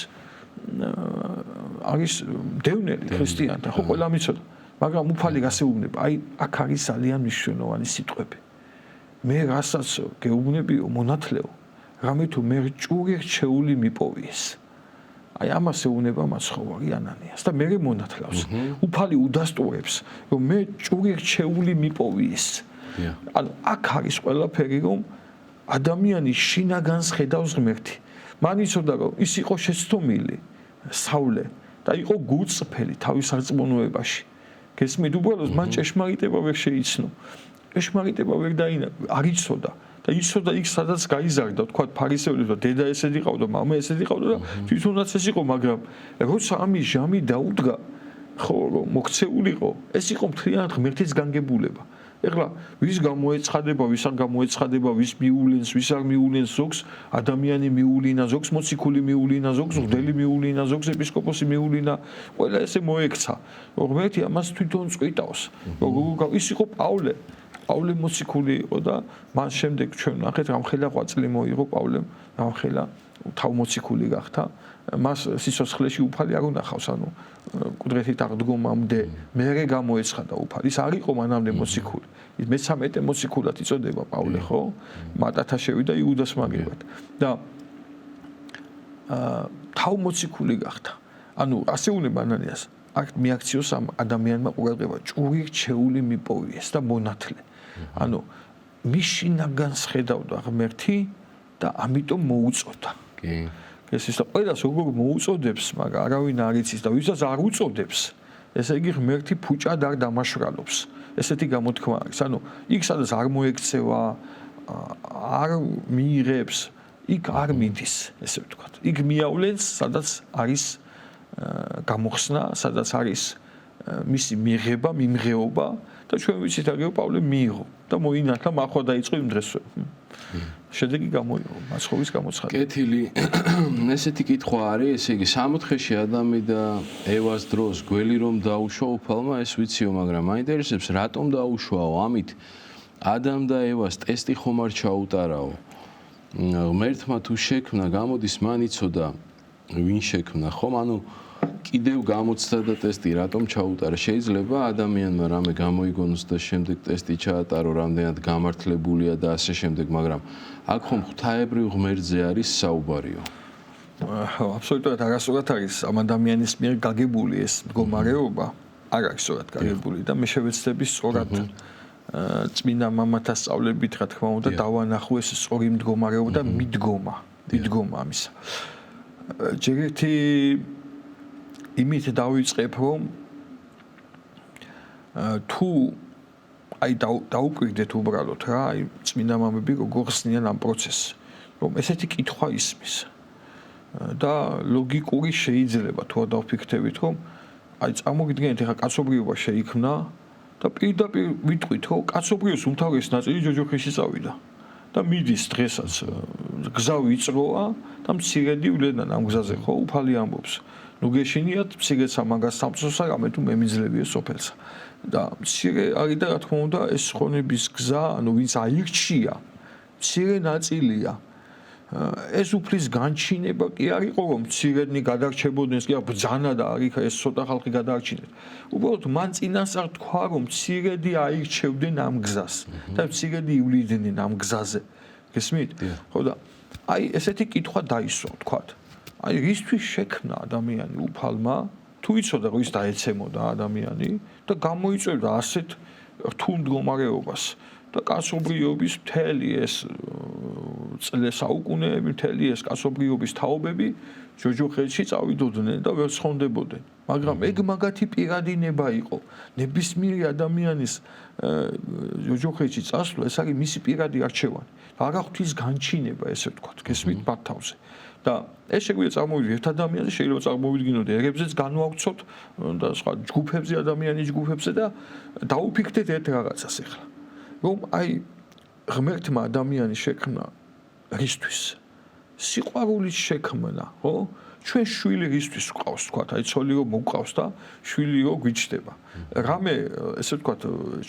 დევნელი ქრისტიანთა, ხო ყველა მიცოდა. მაგრამ უფალი რას ეუბნება? აი აქ არის ძალიან მნიშვნელოვანი სიტყვები. მე რასაც გეუბნებიო მონათლეო, რამე თუ მე ჭური რჩეული მიპოვიეს. აი ამას ეუბნება მაცხოვარი ანანიას და მე მონათლავს. უფალი უდასტურებს, რომ მე ჭური რჩეული მიპოვიეს. ანუ აქ არის ყველაფერი, რომ ადამიანი შინაგანს ხედავს ღმერთი. მან იცოდა, რომ ის იყო შეცდომილი საულე და იყო გულწრფელი თავის არწმუნოებაში. გესმით, უბრალოდ მან ჭეშმარიტება ვერ შეიცნო. ჭეშმარიტება ვერ არ იცოდა და იცოდა იქ სადაც გაიზარდა, თქვა ფარისევლებს და დედა ესეთი ყავდა, მამა ესეთი ყავდა და თვითონაც ეს იყო, მაგრამ როცა ამის ჟამი დაუდგა, ხო, რომ მოქცეულიყო, ეს იყო მთლიანად ღმერთის განგებულება. ეხლა ვის გამოეცხადება, ვის არ გამოეცხადება, ვის მიულენს, ვის არ მიულენს, ზოგს ადამიანი მიულინა, ზოგს მოციქული მიულინა, ზოგს ღმრთელი მიულინა, ზოგს ეპისკოპოსი მიულინა, ყველა ესე მოექცა. ღმერთი ამას თვითონ წვიტავს. ის იყო პავლე. პავლე მოციქული იყო და მას შემდეგ ჩვენ ნახეთ რამხელა ღვაწლი მოიღო პავლემ, რამხელა თავმოციქული გახდა. მას სიცოცხლეში უფალი არ უნახავს, ანუ კუდრეთით აღდგომამდე მერე გამოეცხადა უფალი. ის არ იყო მანამდე მოციქული. ის მე-13 მოციქულად იწოდება პავლე, ხო? მატათა შევიდა იუდას მაგებად. და თავმოციქული გახდა. ანუ ასე უნება ანანიას, აქ მიაქციოს ამ ადამიანმა ყურადღება, ჭური რჩეული მიპოვიეს და მონათლე. ანუ მის შინაგანს ხედავდა ღმერთი და ამიტომ მოუწოდა. კი. ეს ის ყველას როგორ მოუწოდებს, მაგრამ არავინ არ იცის და ვისაც არ უწოდებს, ესე იგი ღმერთი ფუჭად არ დამაშრალობს. ესეთი გამოთქმა არის. ანუ იქ სადაც არ მოექცევა, არ მიიღებს, იქ არ მიდის, ესე ვთქვათ. იქ მიავლენს, სადაც არის გამოხსნა, სადაც არის მისი მიღება, მიმღეობა და ჩვენ ვიცით აგეო პავლე მიიღო და მოინათლა, მახვა დაიწყო იმ დღესვე. შედეგი გამოიღო, მაცხოვრის გამოცხადება. კეთილი. ესეთი კითხვა არის, ესე იგი 64-ში ადამი და ევას დროს გველი რომ დაუშვა უფალმა, ეს ვიციო, მაგრამ მაინტერესებს, რატომ დაუშვაო? ამით ადამ და ევას ტესტი ხომ არ ჩაუტარაო? ღმერთმა თუ შექმნა, გამოდის მან იცოდა ვინ შექმნა, ხომ? ანუ კიდევ გამოცდა და ტესტი რატომ ჩაუტარა? შეიძლება ადამიანმა რამე გამოიგონოს და შემდეგ ტესტი ჩაატარო, რამდენად გამართლებულია და ასე შემდეგ, მაგრამ აქ ხომ ღვთაებრივ ღმერთზე არის საუბარიო. აბსოლუტურად არასწორად არის ამ ადამიანის მიერ გაგებული ეს მდგომარეობა, არ არის სწორად გაგებული და მე შევეცდები სწორად წმინდა მამათა სწავლებით, რა თქმა უნდა, დავანახო ეს სწორი მდგომარეობა და მიდგომა ამისა. ჯერ ერთი იმით დავიწყებ, რომ თუ აი დაუკვირდეთ უბრალოდ რა, აი წმინდა მამები როგორ ხსნიან ამ პროცესს, რომ ესეთი კითხვა ისმის. და ლოგიკური შეიძლება თუ დავფიქრდებით რომ აი წარმოგიდგენთ ეხა კაცობრიობა შეიქმნა და პირდაპირ ვიტყვით რომ კაცობრიობის უმთავრესი ნაწილი ჯოჯოხეთში წავიდა და მიდის დღესაც გზა ვიწროა და მცირედი ვლედან ამ გზაზე ხო უფალი ამბობს ნუ გეშინიათ მცირეცა მაგას სამწოსა რამე თუ მემიძლებიე სოფელსა და მცირე არის და რა თქმა უნდა ეს ხონების გზა ანუ ვინც აირჩია მცირე ნაწილია ეს უფლის განჩინება კი არ იყო რომ მცირედნი გადარჩებოდნენ კი ბრძანა და არ იქა ეს ცოტა ხალხი გადაარჩინეს უბრალოდ მან წინასწარ თქვა რომ მცირედი აირჩევდნენ ამ გზას და მცირედი ივლიდნენ ამ გზაზე გესმით ხო და აი ესეთი კითხვა დაისვა თქვა აი რისთვის შექმნა ადამიანი უფალმა თუ იცოდა რომ ის დაეცემოდა ადამიანი და გამოიწვევდა ასეთ რთულ მდგომარეობას და კაცობრიობის მთელი ეს წლესაუკუნეები მთელი ეს კაცობრიობის თაობები ჯოჯოხეთში წავიდოდნენ და ვერ სხონდებოდნენ მაგრამ ეგ მაგათი პირადინება იყო ნებისმიერი ადამიანის ჯოჯოხეთში წასვლა ეს არის მისი პირადი არჩევანი არა ღვთის განჩინება ესე ვთქვათ გესმით მათ თავზე და ეს შეგვიძლია წარმოვიდგინოთ ერთ ადამიანზე შეიძლება წარმოვიდგინოთ ერებზეც განვავრცოთ და სხვა ჯგუფებზე ადამიანის ჯგუფებზე და დაუფიქრდეთ ერთ რაღაცას ახლა რომ აი ღმერთმა ადამიანის შექმნა რისთვის სიყვარულის შექმნა ხო ჩვენ შვილი რისთვის გვყავს თქვა აი ცოლი რომ მოგყავს და შვილი რომ გვიჩდება რამე ესე ვთქვათ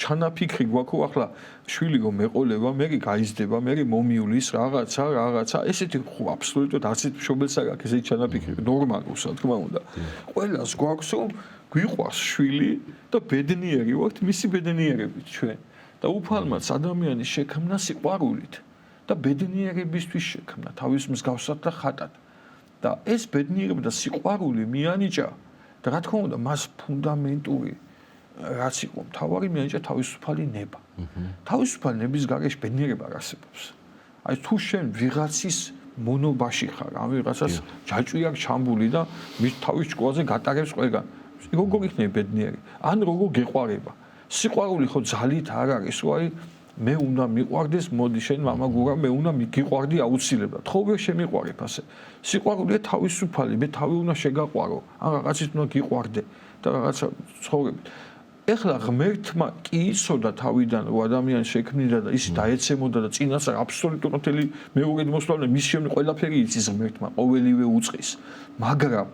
ჩანაფიქრი გვაქვს რომ ახლა შვილი რომ მეყოლება მე გაიზრდება მე მომიulis რაღაცა ესეთი აბსოლუტურად არცით მშობელს არ აქვს ესეთი ჩანაფიქრი ნორმალურს რა თქმა უნდა ყველას გვაქვს რომ გვიყვარს შვილი და ბედნიერი ვართ მისი ბედნიერებით ჩვენ და უფალმაც ადამიანის შექმნა სიყვარულით და ბედნიერებისთვის შექმნა თავის მსგავსად და ხატად და ეს ბედნიერება და სიყვარული მიანიჭა და რა თქმა უნდა მას ფუნდამენტური რაც იყო მთავარი მიანიჭა თავისუფალი ნება თავისუფალი ნების გარეშე ბედნიერება არ არსებობს აი თუ შენ ვიღაცის მონობაში ხარ ამ ვიღაცას ჯაჭვი აქვს ჩამბული და მის თავის ჭკუაზე გატარებს ყველგან როგორ იქნება ბედნიერი ან როგორ გეყვარება სიყვარული ხო ძალით არ არის რომ აი მე უნდა მიყვარდეს მოდი შენ მამა გურა მე უნდა მიგიყვარდი აუცილებლად ხო ვერ შემიყვარებ ასე სიყვარულია თავისუფალი მე თავი უნდა შეგაყვარო ან რაღაცის უნდა გიყვარდე და რაღაცა ცხოვრებით ეხლა ღმერთმა კი იცოდა თავიდან რომ ადამიანი შექმნიდა და ის დაეცემოდა და წინასწარ აბსოლუტურად მთელი მეორედ მოსვლამდე მის შემდეგ ყველაფერი იცის ღმერთმა ყოველივე უწყის მაგრამ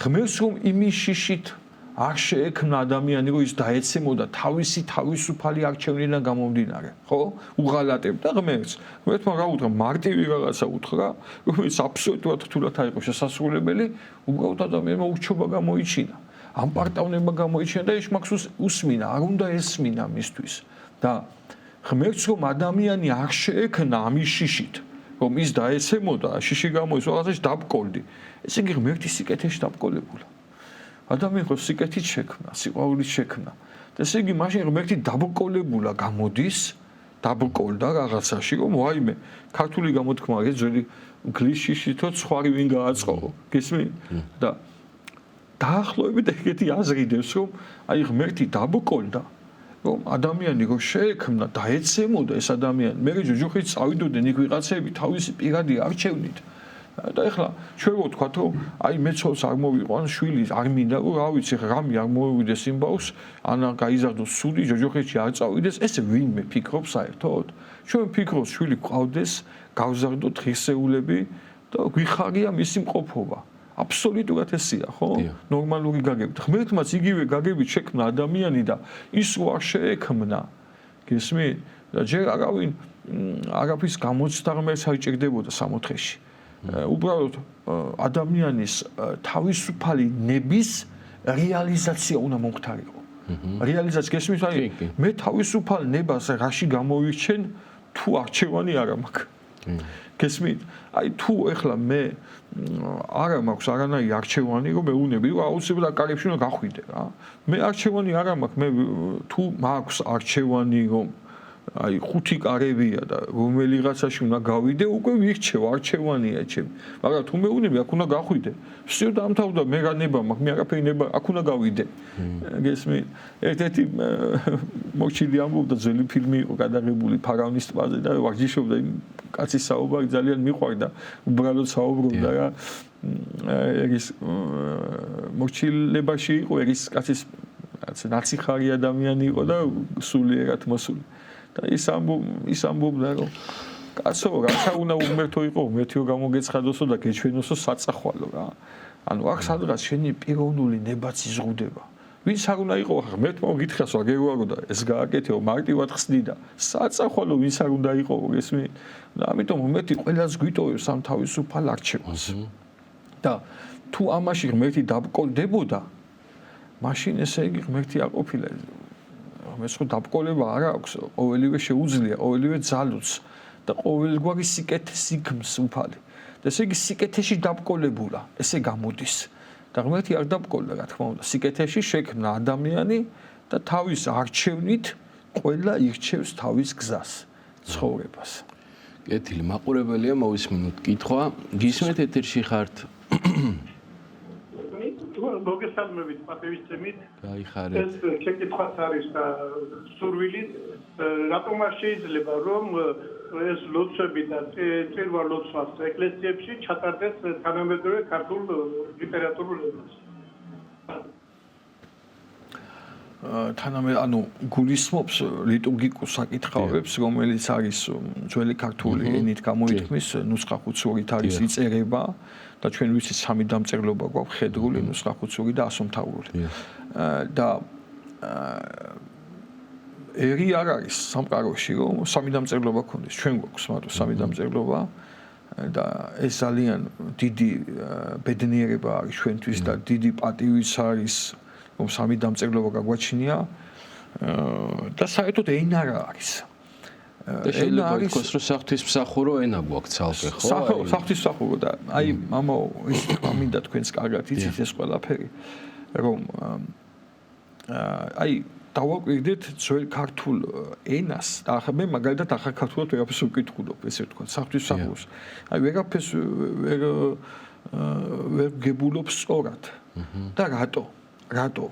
ღმერთს რომ იმის შიშით არ შეექმნა ადამიანი რომ ის დაეცემოდა თავისი თავისუფალი არჩევნიდან გამომდინარე ხო უღალატებდა ღმერთს ღმერთმა რა უთხრა მარტივი რაღაცა უთხრა რომელიც აბსოლუტურად რთულად არ იყო შესასრულებელი უბრალოდ ადამიანმა ურჩობა გამოიჩინა ამ პარტავნება გამოიჩინა და ის მაქვს უსმინა არ უნდა ესმინა მისთვის და ღმერთს რომ ადამიანი არ შეექმნა ამის შიშით რომ ის დაეცემოდა შიში გამოის რაღაცაში დაბკოლდი ესე იგი ღმერთი სიკეთეში დაბკოლებულა ადამიანი ხო სიკეთით შექმნა, სიყვარულით შექმნა. და ესე იგი მაშინ ღმერთი დაბკოლებულა გამოდის, დაბკოლდა რაღაცაში, რომ ვაიმე, ქართული გამოთქმა არის ძველი გლისშიშითო ცხარი ვინ გააწყო, გესმით? და დაახლოებით ეგეთი აზრი დევს, რომ აი ღმერთი დაბკოლდა, რომ ადამიანი რო შეექმნა, დაეცემოდა ეს ადამიანი, მე ჯოჯოხით წავიდოდნენ იქ ვიღაცები თავისი პირადი არჩევნით. და ეხლა ჩვენ ვთქვათ რომ აი მეცოლს არ მოვიყვან შვილი არ მინდა რომ რა ვიცი ღამე არ მოვივიდეს იმ ბავშვს ან გაიზარდოს სული ჯოჯოხეთში არ წავიდეს ესე ვინმე ფიქრობს საერთოდ ჩვენ ვფიქრობთ შვილი გვყავდეს გავზარდოთ ღირსეულები და გვიხარია მისი მყოფობა აბსოლუტურად ესია ხო ნორმალური გაგებით ღმერთმაც იგივე გაგებით შექმნა ადამიანი და ის რო არ შეექმნა გესმით და ჯერ არავინ არაფრის გამოცდა ღმერთს არ ჭირდებოდა სამოთხეში უბრალოდ ადამიანის თავისუფალი ნების რეალიზაცია უნდა მომხდარიყო. რეალიზაცია გესმის აი მე თავისუფალ ნებას რაში გამოვირჩენ თუ არჩევანი არ მაქვს. გესმით? აი თუ ეხლა მე არ მაქვს არანაირი არჩევანი რომ მეუნები რომ აუცილებლად კარებში უნდა გახვიდე რა. მე არჩევანი არ მაქვს მე თუ მაქვს არჩევანი რომ აი ხუთი კარებია და რომელიღაცაში უნდა გავიდე, უკვე ვირჩევ, არჩევანია ჩემი. მაგრამ თუ მეუნები აქ უნდა გახვიდე. всё დამთავრდა, მე განება მაქვს, მე არაფერი ნება, აქ უნდა გავიდე. გესმი? ერთ-ერთი მოჩილი ამბობდა ძველი ფილმი იყო გადაღებული ფარავნის ტბაზე და ვარჯიშობდა იმ კაცის საუბარი ძალიან მიყვარდა, უბრალოდ საუბრობდა რა. ეს მოჩილებაში იყო ეს კაცის ნაციხარი ადამიანი იყო და სულიერად მოსული. და ის ამბობდა რომ კაცო რაცა უნდა უმერთო იყო უმერთო გამოგეცხადოსო და გეჩვენოსო საწახვალო რა ანუ აქ სადღაც შენი პიროვნული ნებაც იზღუდება ვინც არ უნდა იყო ღმერთმა გითხრას ვაგეუარო და ეს გააკეთეო მარტივად ხსნიდა საწახვალო ვინც არ უნდა იყო ესმე და ამიტომ ღმერთი ყველას გვიტოვებს ამ თავისუფალ არჩევანს და თუ ამაში ღმერთი დაბკოლდებოდა მაშინ ესე იგი ღმერთი არ ყოფილა ეს ხო დაბკოლება არ აქვს ყოველივე შეუძლია ყოველივე ძალუც და ყოველგვარი სიკეთეს იქმს უფალი და ესე იგი სიკეთეში დაბკოლებულა ესე გამოდის და ღმერთი არ დაბკოლდა რა თქმა უნდა სიკეთეში შექმნა ადამიანი და თავის არჩევნით ყველა ირჩევს თავის გზას ცხოვრებას კეთილი მაყურებელია მოვისმინოთ კითხვა გისმენთ ეთერში ხართ მოგესალმებით პატივისცემით გაიხარეთ ეს შეკითხვაც არის და სურვილი რატომ არ შეიძლება რომ ეს ლოცვები და წირვა ლოცვას ეკლესიებში ჩატარდეს თანამედროვე ქართულ ლიტერატურულ ენაზე ანუ გულისხმობს ლიტურგიკულ საკითხავებს რომელიც არის ძველი ქართული ენით გამოითქმის ნუსხახუცურით არის იწერება და ჩვენ ვიცით სამი დამწერლობა გვაქვს ხედრული ნუსხახუცური და ასომთავრული და ერი არ არის სამყაროში რომ სამი დამწერლობა ქონდეს ჩვენ გვაქვს მაგრამ სამი დამწერლობა და ეს ძალიან დიდი ბედნიერება არის ჩვენთვის და დიდი პატივიც არის რომ სამი დამწერლობა გაგვაჩნია და საერთოდ ენა რა არის და შეიძლება ითქვას რომ საღვთისმსახურო ენა გვაქვს ცალკე ხო საღვთისმსახურო და აი მამა ის მინდა თქვენს კარგად იცით ეს ყველაფერი რომ აი დავაკვირდეთ ძველ ქართულ ენას და ახლა მე მაგალითად ახალ ქართულად ვერაფერს ვკითხულობ ესე ვთქვა საღვთისმსახუროს აი ვერაფერს ვერ გებულობ სწორად და რატო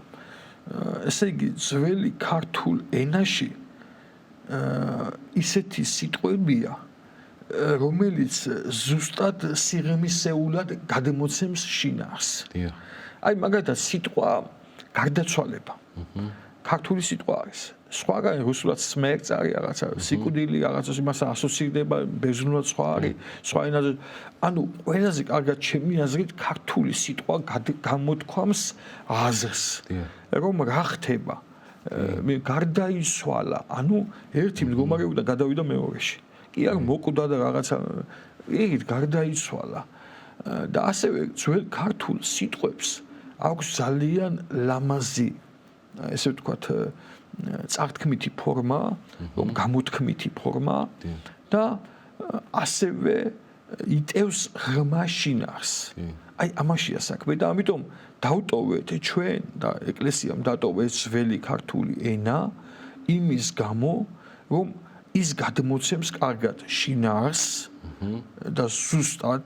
ესე იგი ძველი ქართულ ენაში ისეთი სიტყვებია რომელიც ზუსტად სიღრმისეულად გადმოცემს შინაარს აი მაგალითად სიტყვა გარდაცვალება ქართული სიტყვა არის სხვაგან რუსულად სმერც არის რაღაცა სიკვდილი რაღაცას იმას ასოცირდება ბერძნულად სხვა არის სხვა ენაზე ანუ ყველაზე კარგად ჩემი აზრით ქართული სიტყვა გამოთქვამს აზრს რომ რა ხდება მე გარდაიცვალა ანუ ერთი მდგომარეობა გადავიდა მეორეში კი არ მოკვდა და რაღაცა ეგით გარდაიცვალა და ასევე ძველ ქართულ სიტყვებს აქვს ძალიან ლამაზი ესე ვთქვათ წართქმითი ფორმა, რომ გამოთქმითი ფორმა და ასევე იტევს ღრმა შინაარს. აი ამაშია საქმე და ამიტომ დავტოვეთ ჩვენ და ეკლესიამ დატოვეს ძველი ქართული ენა იმის გამო, რომ ის გადმოცემს კარგად შინაარს და ზუსტად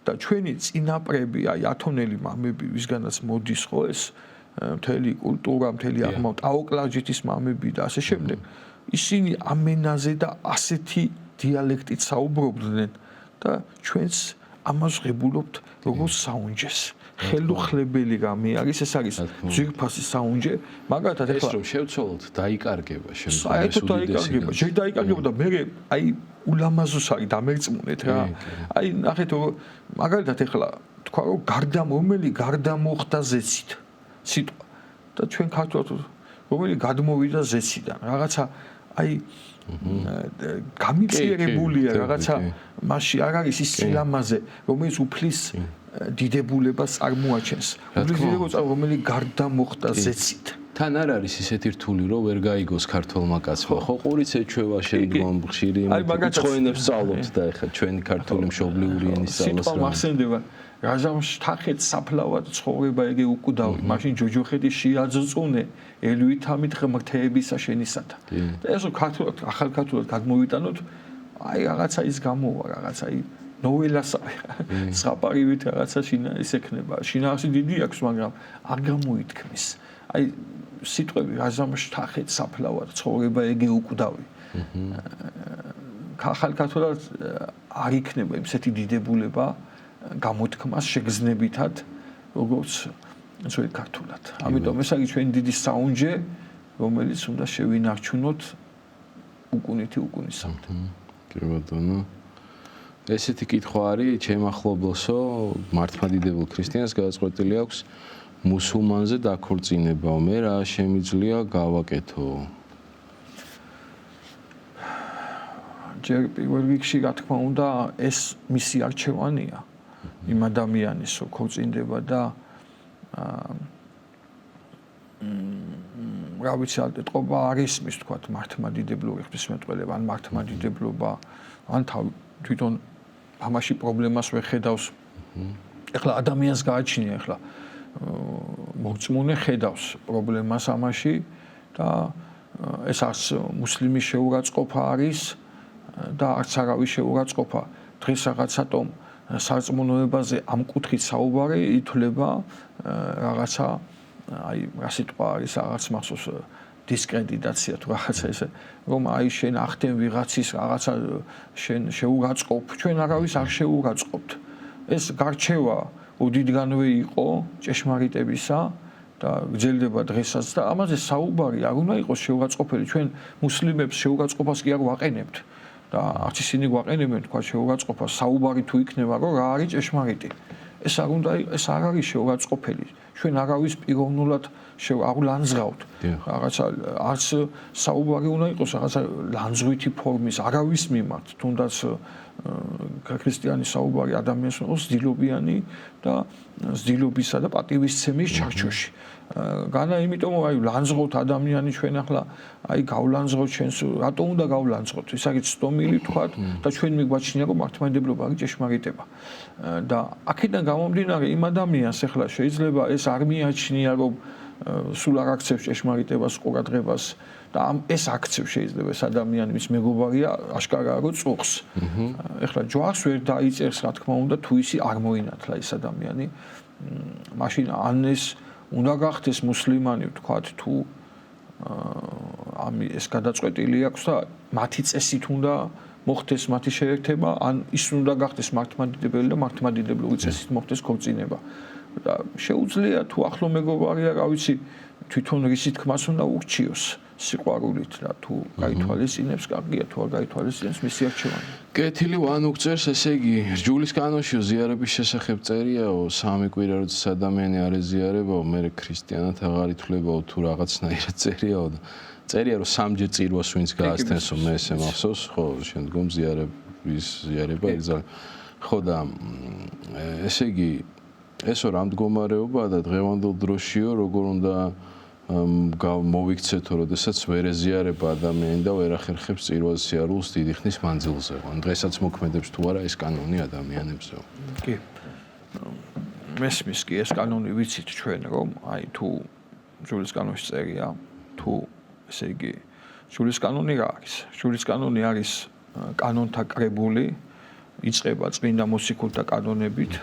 და ჩვენი წინაპრები, აი ათონელი მამები, ვისგანაც მოდის ხო ეს მთელი კულტურა, მთელი აღმავთ, აოკლაჯეთის მამები და ასე შემდეგ. ისინი ამენაზე და ასეთი დიალექტით საუბრობდნენ და ჩვენც ამას ღებულობთ როგორც საუნჯეს. ხელუხლებელი რამე არის, ეს არის ძვირფასი საუნჯე, მაგალითად ახლა ეს რომ შევცვალოთ, დაიკარგება შემდგომ საერთოდ დაიკარგება. ჯერ დაიკარგება და მე აი ულამაზოს არის დამერწმუნეთ რა. აი ნახეთ მაგალითად ახლა თქვა რომ რომელი გარდამოხდა ზეცით სიტყვა და ჩვენ ქართულად რომელი გადმოვიდა ზეციდან რაღაცა აი გამიწიერებულია რაღაცა მასში არ არის ის სილამაზე რომელიც უფლის დიდებულებას წარმოაჩენს უფლის დიდებულებას რომელი გარდამოხდა ზეცით თან არ არის ისეთი რთული რომ ვერ გაიგოს ქართველმა კაცმა ხო ყურიც ეჩვევა შემდგომ ხშირი მწვენებს სწავლობთ და ეხლა ჩვენი ქართული მშობლიური ენის სწავლას სიტყვა მახსენდება რაზამს თახეთ საფლავად ცხოვრება ეგე უკვდავი მაშინ ჯოჯოხეთის შეაძწუნე ელვითამით ღმრთეებისა შენისათა და ესო ქართულად ახალ ქართულად გადმოვიტანოთ აი რაღაცა ის გამოვა რაღაცა ნოველას საფარივით რაღაცა ის ექნება შინაარსი დიდი აქვს მაგრამ არ გამოითქმის აი სიტყვები რაზამს თახეთ საფლავად ცხოვრება ეგე უკვდავი ახალ ქართულად არ იქნება ისეთი დიდებულება გამოთქმას შეგრძნებითად როგორც ძველ ქართულად. ამიტომ ეს არის ჩვენი დიდი საუნჯე, რომელიც უნდა შევინარჩუნოთ უკუნითი უკუნისამდე. კი ბატონო. ესეთი კითხვა არის ჩემ ახლობლოსო მართლმადიდებელ ქრისტიანს გადაწყვეტილი აქვს მუსულმანზე დაქორწინება. მე რა შემიძლია გავაკეთო? ჯერ პირველ რიგში რა თქმა უნდა ეს მისი არჩევანია. იმ ადამიანის ქორწინება და რა ვიცი ეთყობა არის მის თქვა მართლმადიდებლური ღვთისმეტყველება ან მართლმადიდებლობა ან თვითონ ამაში პრობლემას ვერ ხედავს ეხლა ადამიანს გააჩნია ეხლა მოწმუნე ხედავს პრობლემას ამაში და ეს არც მუსლიმის შეურაცხყოფა არის და არც არავის შეურაცხყოფა დღეს რაღაცატომ სარწმუნოებაზე ამ კუთხით საუბარი ითვლება რაღაცა აი რა სიტყვა არის რაღაც მახსოვს დისკრედიტაცია თუ რაღაცა ესე რომ აი შენ ახდენ ვიღაცის რაღაცა შენ შეურაცხყოფ ჩვენ არავის არ შეურაცხყოფთ ეს გარჩევა უდიდგანვე იყო ჭეშმარიტებისა და გრძელდება დღესაც და ამაზე საუბარი არ უნდა იყოს შეურაცხყოფელი ჩვენ მუსლიმებს შეურაცხყოფას კი არ ვაყენებთ და არც ისინი გვაყენებენ თქვა შეურაცხყოფას საუბარი თუ იქნება რომ რა არის ჭეშმარიტი ეს არ უნდა ეს არ არის შეურაცხყოფელი ჩვენ არავის პიროვნულად არ ლანძღავთ რაღაცა არც საუბარი უნდა იყოს რაღაცა ლანძღვითი ფორმის არავის მიმართ თუნდაც ქრისტიანის საუბარი ადამიანს უნდა ძილობიანი და ძილობისა და პატივისცემის ჩარჩოში განა იმიტომ რომ აი ლანძღოთ ადამიანი ჩვენ ახლა აი გავლანძღოთ ჩვენს რატო უნდა გავლანძღოთ ის არის სტომილი თქვათ და ჩვენ მიგვაჩნია რომ მართლმადიდებლობა არის ჭეშმარიტება და აქედან გამომდინარე იმ ადამიანს ახლა შეიძლება ეს არ მიაჩნია რომ სულ არ აქცევს ჭეშმარიტებას ყურადღებას და ეს აქცევს შეიძლება ეს ადამიანი მის მეგობარია აშკარაა რომ წუხს ახლა ჯვარს ვერ დაიწერს რა თქმა უნდა თუ ისი არ მოინათლა ეს ადამიანი მაშინ ან ეს უნდა გახდეს მუსლიმანი ვთქვათ თუ ეს გადაწყვეტილი აქვს და მათი წესით უნდა მოხდეს მათი შეერთება ან ის უნდა გახდეს მართლმადიდებელი და მართლმადიდებლური წესით მოხდეს ქორწინება და შეუძლია თუ ახლო მეგობარია რა ვიცი თვითონ რისი თქმას უნდა ურჩიოს სიყვარულით და თუ გაითვალისწინებს კარგია თუ არ გაითვალისწინებს მისი არჩევანია კეთილი ვან უგწერს ესე იგი რჯულის კანონში ზიარების შესახებ წერიაო სამი კვირა როდის ადამიანი არ ეზიარებაო მე ქრისტიანად აღარ ითვლებაო თუ რაღაცნაირად წერიაო და წერია რომ სამჯერ წირვას ვინც გაასცენსო მე ესე მახსოვს ხო შემდგომ ზიარება იგზავნა ხო და ესე იგი ესო რა მდგომარეობაა და დღევანდელ დროშიო როგორ უნდა მოვიქცეთო, როდესაც ვერ ეზიარება ადამიანი და ვერ ახერხებს წირვას სიარულს დიდი ხნის მანძილზე. ან დღესაც მოქმედებს თუ არა ეს კანონი ადამიანებზე. კი. მესმის კი ეს კანონი ვიცით ჩვენ რომ აი თუ ჯულის კანონში წერია, თუ ესე იგი ჯულის კანონი რა არის? ჯულის კანონი არის კანონთა კრებული, იწყება წმინდა მოციქულთა კანონებით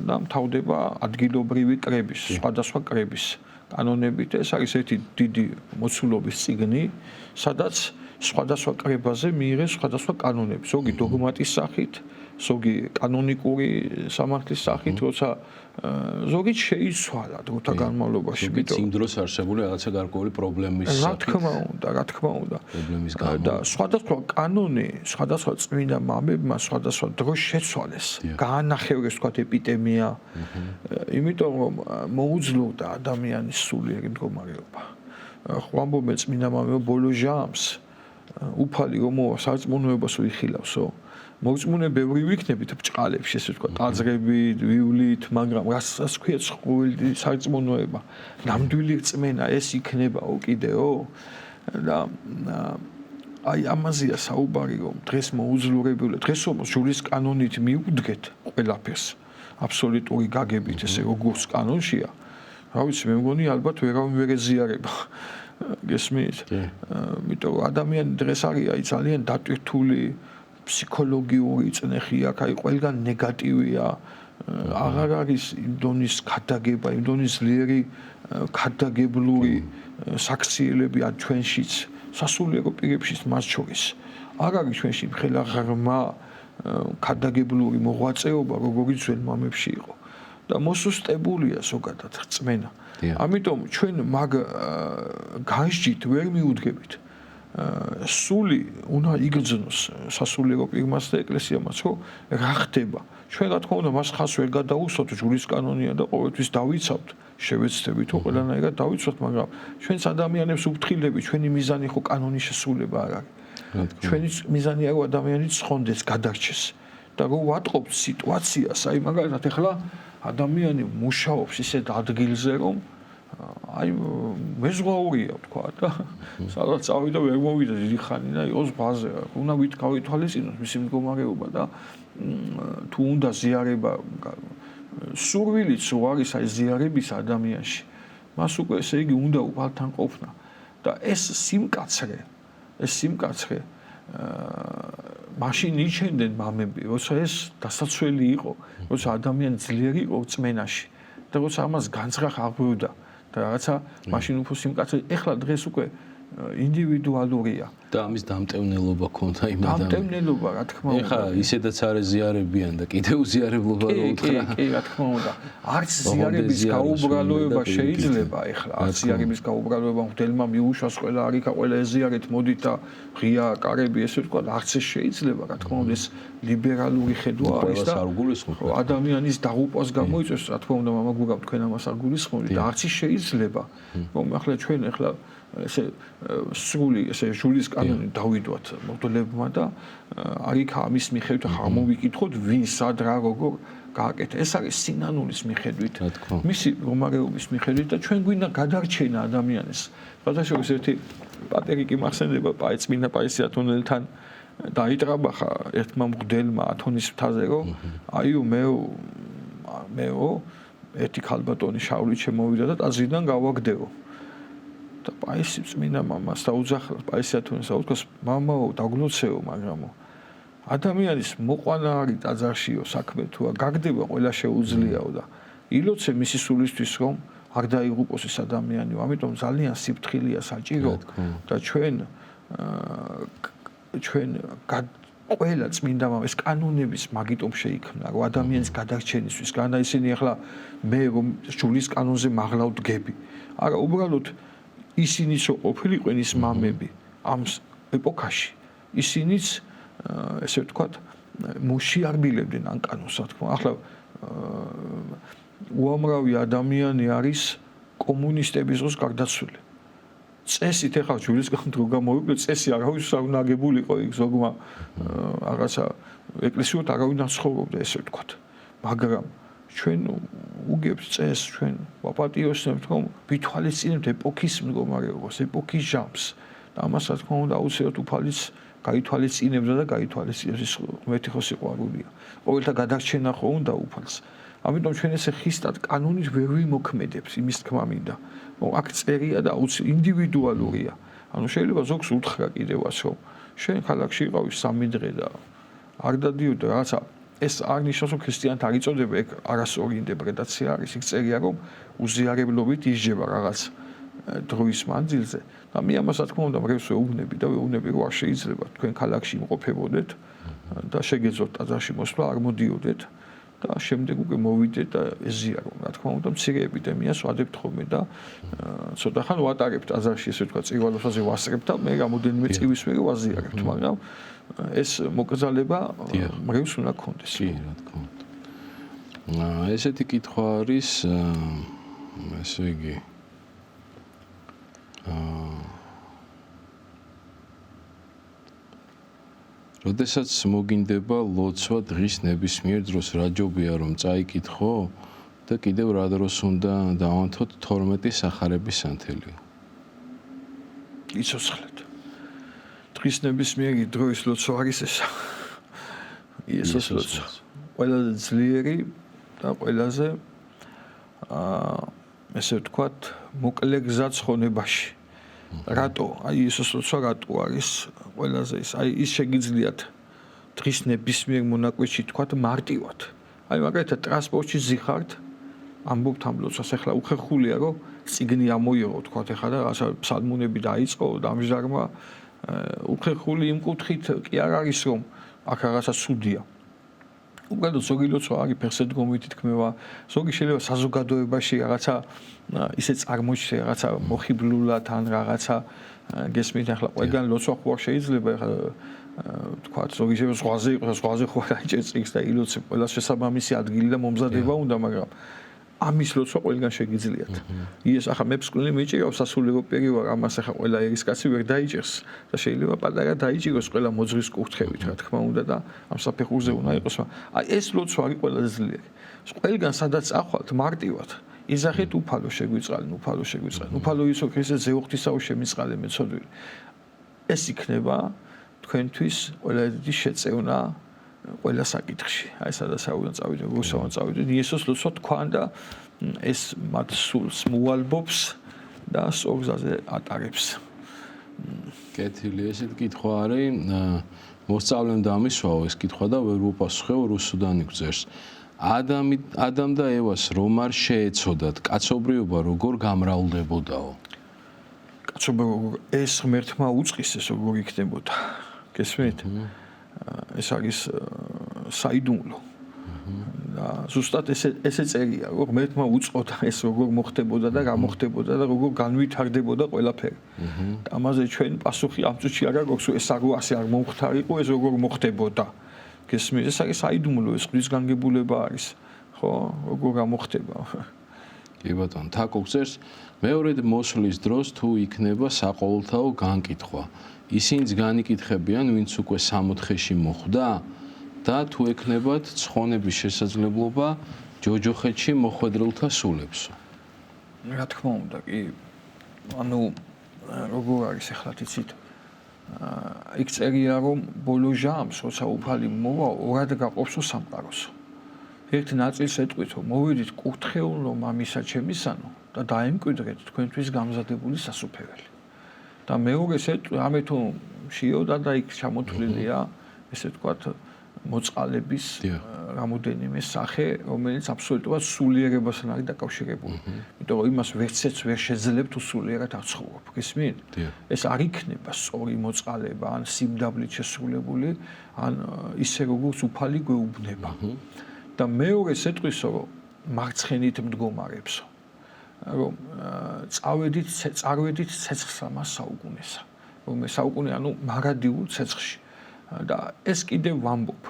და მთავრდება ადგილობრივი კრების, სხვადასხვა კრების კანონებით ეს არის ერთი დიდი მოცულობის წიგნი, სადაც სხვადასხვა კრებაზე მიიღეს სხვადასხვა კანონები, ზოგი დოგმატის სახით, ზოგი კანონიკური სამართლის სახით, როცა ზოგი შეიცვალა დროთა განმავლობაში, იმიტომ იმ დროს არსებული რაღაცა გარკვეული პრობლემის სახით. რა თქმა უნდა. პრობლემის გამო და სხვადასხვა კანონი, სხვადასხვა წმინდა მამებმა სხვადასხვა დროს შეცვალეს. გაანახევრეს თქვა ეპიდემია. იმიტომ რომ მოუძლოვდა ადამიანის სულიერი მდგომარეობა. ხო ამბობენ წმინდა მამებო ბოლო ჟამს უფალი რომ მოვა სარწმუნოებას უიხილავსო. მორწმუნე ბევრი ვიქნებით ბჭყალებში, ესე ვთქვა, ტაძრებით, ვივლით, მაგრამ რასაც ქვია ცხოველი სარწმუნოება, ნამდვილი რწმენა ეს იქნებაო კიდეო და აი ამაზეა საუბარი რომ დღეს მოუძლურებელია დღეს όμως ჯურის კანონით მიუდგეთ ყველაფერს აბსოლუტური გაგებით ესე როგორც კანონშია რა ვიცი მე მგონი ალბათ ვერავინ ვერ ეზიარება გესმით იმიტომ ადამიანი დღეს არის აი ძალიან დატვირთული ფსიქოლოგიური წნეხი აქვს აი ყველგან ნეგატივია აღარ არის იმ დონის გადაგება იმ დონის ძლიერი გადაგებლური საქციელები ან ჩვენშიც სასულიერო პირებშიც მას შორის არ არის ჩვენში ხელა ღრმა გადაგებლური მოღვაწეობა როგორიც ძველ მამებში იყო და მოსუსტებულია ზოგადად რწმენა ამიტომ ჩვენ მაგ განსჯით ვერ მიუდგებით სული უნდა იგრძნოს სასულიერო პირმას და ეკლესიამაც რომ რა ხდება ჩვენ რა თქმა უნდა მას ხას ვერ გადაუსვათ ჯურის კანონია და ყოველთვის დავიცავთ შევეცდებით რომ ყველანაირად დავიცვათ მაგრამ ჩვენს ადამიანებს უფრთხილდები ჩვენი მიზანი ხო კანონის შესრულება არ არის ჩვენი მიზანია რომ ადამიანი ცხონდეს გადარჩეს და რომ ვატყობთ სიტუაციას აი მაგალითად ახლა ადამიანი მუშაობს ისეთ ადგილზე რომ აი მეზღვაურია თქვა და სადაც წავიდა ვერ მოვიდა დიდი ხანი და იყოს ბაზე უნდა გავითვალისწინოს მისი მდგომარეობა და თუ უნდა ზიარება სურვილიც რო არის აი ზიარების ადამიანში მას უკვე ესე იგი უნდა უფალთან ყოფნა და ეს სიმკაცრე მაშინ იჩენდნენ მამები როცა ეს დასაცველი იყო როცა ადამიანი ძლიერი იყო წმენაში და როცა ამას განცხრა აღბევდა და რაღაცა მაშინ უფრო სიმკაცრე ეხლა დღეს უკვე ინდივიდუალურია და ამის დამტევნელობა ქონდა იმ ადამიანს დამტევნელობა რა თქმა უნდა ეხლა ისედაც არის ზიარებიან და კიდევ ზიარებლობა რო უთხრა კი რა თქმა უნდა არც ზიარების გაუბრალოება შეიძლება ეხლა არც ზიარების გაუბრალოება მღვდელმა მიუშვას ყველა არიქა ყველა ეზიარეთ მოდით და ღია კარები ესე ვთქვა არც ეს შეიძლება რა თქმა უნდა ეს ლიბერალური ხედვა არის და ადამიანის დაღუპვას გამოიწვევს რა თქმა უნდა მამაგურამ თქვენ ამას არ გულისხმობთ და არც შეიძლება რომ ახლა ჩვენ ახლა ესე სრული ესე ჯურის კანონი დავიდვათ მოგდოლებმა და არიქა ამის მიხედვით ახლა მოვიკითხოთ ვინ სად რა როგორ გააკეთა ეს არის სინანულის მიხედვით მისი რომარეობის მიხედვით და ჩვენ გვინდა გადარჩენა ადამიანის გადაშოვის ერთი პატერი კი მახსენდება წმინდა პაისი ათონელთან დაიტრაბახა ერთმა მღვდელმა ათონის მთაზე რომ აიო მეო ერთი ქალბატონი შავლით შემოვიდა და ტაძრიდან გავაგდეო და პაისი წმინდა მამას დაუძახა პაისი ათონეს აუთხოს მამაო დაგლოცეო მაგრამო ადამიანის მოყვანა არის ტაძარშიო საქმე თუა გაგდება ყველა შეუძლიაო და ილოცე მისი სულისთვის რომ არ დაიღუპოს ეს ადამიანი ამიტომ ძალიან სიფრთხილეა საჭირო და ჩვენ ყველა წმინდა მამის კანონების მაგიტომ შეიქმნა რომ ადამიანის გადარჩენისთვის განა ისინი ახლა მე რომ ჯურის კანონზე მაღლა ვდგები არა უბრალოდ ისინიც ყოფილიყო ის მამები ამ ეპოქაში ისინიც ესე ვთქვათ მოშიარბილებდნენ ან კანონს რა თქმა ახლა უამრავი ადამიანი არის კომუნისტების დროს გარდაცვლილი წესით ახლა ჯურის კანონი გამოვიკლე წესი არავის არ უნდა აგებულიყო იქ ზოგმა რაღაცა ეკლესიურად არავინ არ ცხოვრობდა ესე ვთქვათ მაგრამ ჩვენ უგებს წეს ჩვენ ვაპატიოსნებთ რომ ვითვალისწინებთ ეპოქის მდგომარეობას ეპოქის ჟამს და ამას რა თქმა უნდა აუცილებლად უფალიც გაითვალისწინებდა და გაითვალისწინებს ღმერთი ხო სიყვარულია ყოველთა გადარჩენა ხო უნდა უფალს ამიტომ ჩვენ ესე ხისტად კანონით ვერ ვიმოქმედებს იმის თქმა მინდა რომ აქ წერია და აუცილებლად ინდივიდუალურია ანუ შეიძლება ზოგს უთხრა კიდევაც რომ შენ ქალაქში იყავი 3 დღე და არ დადიოდა რაღაცა ეს არ ნიშნავს რომ ქრისტიანთა არ იწოდება ეგ არასწორი ინტერპრეტაცია არის იქ წერია რომ უზიარებლობით ისჯება რაღაც დროის მანძილზე და მე ამას რა თქმა უნდა მრევს ვეუბნები და ვეუბნები რომ არ შეიძლება თქვენ ქალაქში იმყოფებოდეთ და შეგეძლოთ ტაძარში მოსვლა არ მოდიოდეთ და შემდეგ უკვე მოვიდეთ და ეზიარო რა თქმა უნდა მცირე ეპიდემიას ვადებთ ხოლმე და ცოტა ხან ვატარებთ ტაძარში ესე ვთქვა წირვალოსაზე ვასწრებთ და მე რამოდენიმე წივის მერე ვაზიარებთ მაგრამ ეს მოკრძალება მრევს უნდა გქონდეს კი რა თქმა უნდა ესეთი კითხვა არის ესე იგი როდესაც მოგინდება ლოცვა დღის ნებისმიერ დროს რა ჯობია რომ წაიკითხო და კიდევ რა დროს უნდა დავანთოთ 12 სახარების სანთელი. იცოცხლეთ. დღის ნებისმიერი დროის ლოცვა არის ესა. იესოს ლოცვა. ყველაზე ძლიერი და ყველაზე ესე ვთქვათ, მოკლე გზა ცხონებაში. რატო? აი იესოს ლოცვა რატო არის ყველაზე ის? აი ის შეგიძლიათ დღის ნებისმიერ მონაკვეთში თქვათ მარტივად. აი მაგალითად ტრანსპორტში ზიხართ, ამბობთ ამ ლოცვას, ახლა უხერხულია რომ წიგნი ამოიღო თქვათ, ახლა და რაღაცა ფსალმუნები დაიწყო დამჟარმა, უხერხული იმ კუთხით კი არ არის რომ აქ რაღაცა ცუდია. უბრალოდ ზოგი ლოცვა არის ფეხსადგომით თქმება, ზოგი შეიძლება საზოგადოებაში რაღაცა ისე წარმოჩნდეს, რაღაცა მოხიბლულად ან რაღაცა გესმით, ახლა ყველგან ლოცვა ხო არ შეიძლება, ახლა თქვათ ზოგი შეიძლება ზღვაზე იყოს, ზღვაზე ხო არ აიჭერს და ილოცებ, ყველა შესაბამისი ადგილი და მომზადება უნდა, მაგრამ ამის ლოცვა ყველგან შეგიძლიათ. ის ახლა მე ფსკვნელი მიჭირავს სასულიერო პერიოდს, ამას ახლა ყველა ერისკაცი ვერ დაიჭერს და შეიძლება პატარა დაიჭიროს ყველა მოძღვის კუთხევით, რა თქმა უნდა და ამ საფეხურზე უნდა იყოს. აი ეს ლოცვა არის ყველაზე ძლიერი. ყველგან სადაც ახვალთ მარტივად იზახეთ უფალო შეგვიწყალენ, უფალო შეგვიწყალენ. უფალო იესო ქრისტეს ზეუღთისაო შემიწყალე მეცოდვილი. ეს იქნება თქვენთვის ყველაზე შეწევნა ყველა საკითხში. აი სადაც აუგან წავიდე, რუსავან წავიდე, იესოს ლოცვა თქვან და ეს მათ სულს მოალბობს და სწორგზაზე ატარებს. კეთილი, ესეთ კითხვა არის, მოსწავლემ დამისვაო ეს კითხვა და ვერ უპასუხეო რუსუდან იგრძერს. ადამ და ევას რომ არ შეეცოდათ, კაცობრიობა როგორ გამრავლდებოდაო? კაცობრიობა ეს ღმერთმა უწყისეს როგორ იქნებოდა. გესმით? ეს არის საიდუმლო. და ზუსტად ესე წერია, რომ ღმერთმა უწყოდა ეს როგორ მოხდებოდა და რა მოხდებოდა და როგორ განვითარდებოდა ყველაფერი. და ამაზე ჩვენ პასუხი ამ წუთში არ აქვს, ეს ასე არ მომხდარიყო, ეს როგორ მოხდებოდა. გესმით? ეს არის საიდუმლო, ეს ღვთის განგებულება არის. ხო, როგორ გამოხდება. კი ბატონო, თაკო გწერს, მეორედ მოსვლის დროს თუ იქნება საყოველთაო განკითხვა. ისინიც განიკითხებიან, ვინც უკვე 60-ში მოხვდა და თუ ექნებათ ცხონების შესაძლებლობა ჯოჯოხეთში მოხვედრილთა სულებსო. რა თქმა უნდა, კი. ანუ როგორ არის ახლა თიცით? იქ წერია რომ ბოლო ჟამს, როცა უფალი მოვა, ორად გაყოფსო სამყაროსო. ერთ ნაწილს ეტყვით, მოვიდით კურთხეულო მამისა ჩემისანო და დაემკვიდრეთ თქვენთვის გამზადებული სასუფეველი. და მეორეს ამე თუ შიოდა და იქ ჩამოთვლილია ესე ვთქვათ მოწყალების რამოდენიმე სახე, რომელიც აბსოლუტურად სულიერებასთან არის დაკავშირებული. იმიტომ რომ იმას ვერცეც ვერ შეძლებთ უსულიერად აღცხოვრობ. გესმით? ეს არ იქნება სწორი მოწყალება, ან სიმდაბლით შესრულებული, ან ისე როგორც უფალი გვეუბნება. და მეორეს ეტყვისო, რომ მარცხენით მდგომარებსო. რომ წარვედით ცეცხლსა საუკუნესა. რომ საუკუნე ანუ მარადიულ ცეცხლში. და ეს კიდევ ვამბობ.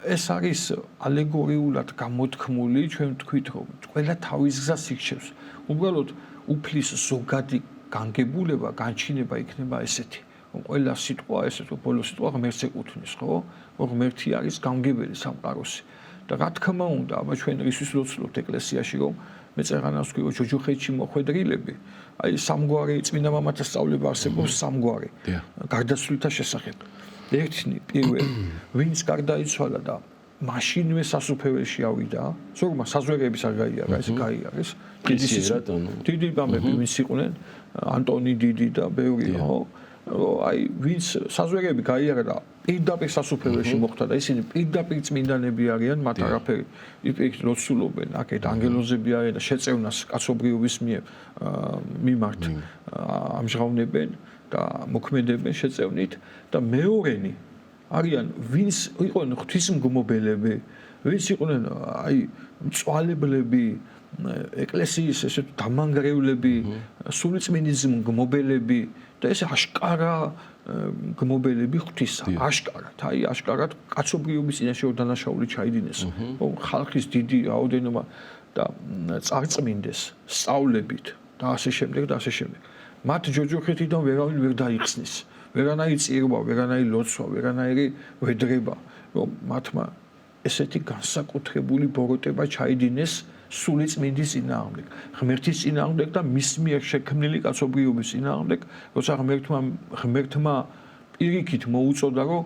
ეს არის ალეგორიულად გამოთქმული, ჩვენ ვთქვით, რომ ყველა თავის გზას ირჩევს. უბრალოდ უფლის ზოგადი განგებულება, განჩინება იქნება ესეთი. რომ ყველა სიტყვა, ესე თუ ბოლო სიტყვა ღმერთს ეკუთვნის, ხო? რომ ღმერთი არის გამგებელი სამყაროსი. და რა თქმა უნდა, აბა ჩვენ რისთვის ლოცულობთ ეკლესიაში, რომ მე წერანას ვქვი, რომ ჯოჯოხეთში მოხვედრილები, აი სამგვარი წმინდა მამათა სწავლება არსებობს სამგვარი. გარდაცვლითა შესახებ. ერთი პირველი, ვინც გარდაიცვალა და მაშინვე სასუფეველში ავიდა, ზოგმა საზვერების არ გაიარა, ეს გაიარეს. დიდი მამები ვინც იყვნენ, ანტონი დიდი და ბევრი, ხო? აი ვინც საზვერები გაიარა და პირდაპირ სასუფეველში მოხვდა და ისინი პირდაპირ წმინდანები არიან, მათ არაფერი პირიქით ლოცულობენ, აქეთ ანგელოზები არიან და შეწევნას კაცობრიობის მიმართ ამჟღავნებენ და მოქმედებენ შეწევნით და მეორენი არიან ვინც იყვნენ ღვთისმგმობელები, ვინც იყვნენ აი მწვალებლები, ეკლესიის ესე დამანგრევლები, სულიწმინდის მგმობელები და ეს აშკარა გმობელები ღვთისა, აშკარად, აი აშკარად კაცობრიობის წინაშე დანაშაული ჩაიდინეს, რომ ხალხის დიდი რაოდენობა და წარწმინდეს სწავლებით და ასე შემდეგ და ასე შემდეგ. მათ ჯოჯოხეთიდან ვერავინ ვერ დაიხსნის. ვერანაირი წირვა, ვერანაირი ლოცვა, ვერანაირი ვედრება, რომ მათმა ესეთი განსაკუთრებული ბოროტება ჩაიდინეს სული წმინდის წინააღმდეგ, ღმერთის წინააღმდეგ და მის მიერ შექმნილი კაცობრიობის წინააღმდეგ, როცა ღმერთმა პირიქით მოუწოდა, რომ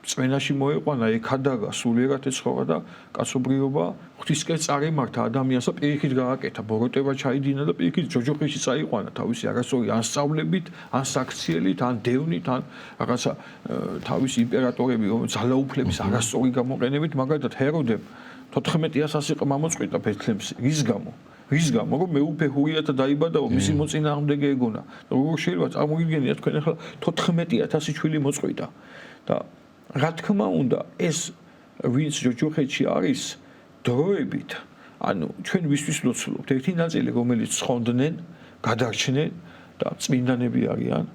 წმენაში მოეყვანა, ეკადაგა, სულიერად ეცხოვრა და კაცობრიობა ღვთისკენ წარემართა ადამიანს და პირიქით გააკეთა, ბოროტება ჩაიდინა და პირიქით ჯოჯოხეთში წაიყვანა თავისი არასწორი ან სწავლებით, ან საქციელით, ან დევნით, ან რაღაცა თავისი იმპერატორები, ძალაუფლების არასწორი გამოყენებით, მაგალითად ჰეროდემ 14000 ყმა მოწყვიტა ბეთლემში. რის გამო, რომ მეუფე ჰურიათა დაიბადაო, მისი მოწინააღმდეგე ეგონა. როგორ შეიძლება წარმოგიდგენიათ თქვენ ახლა 14000 შვილი მოწყვიტა და რა თქმა უნდა, ეს ვინც ჯოჯოხეთში არის დროებით, ანუ ჩვენ ვისთვის ლოცულობთ, ერთი ნაწილი რომელიც ცხონდნენ, გადარჩნენ და წმინდანები არიან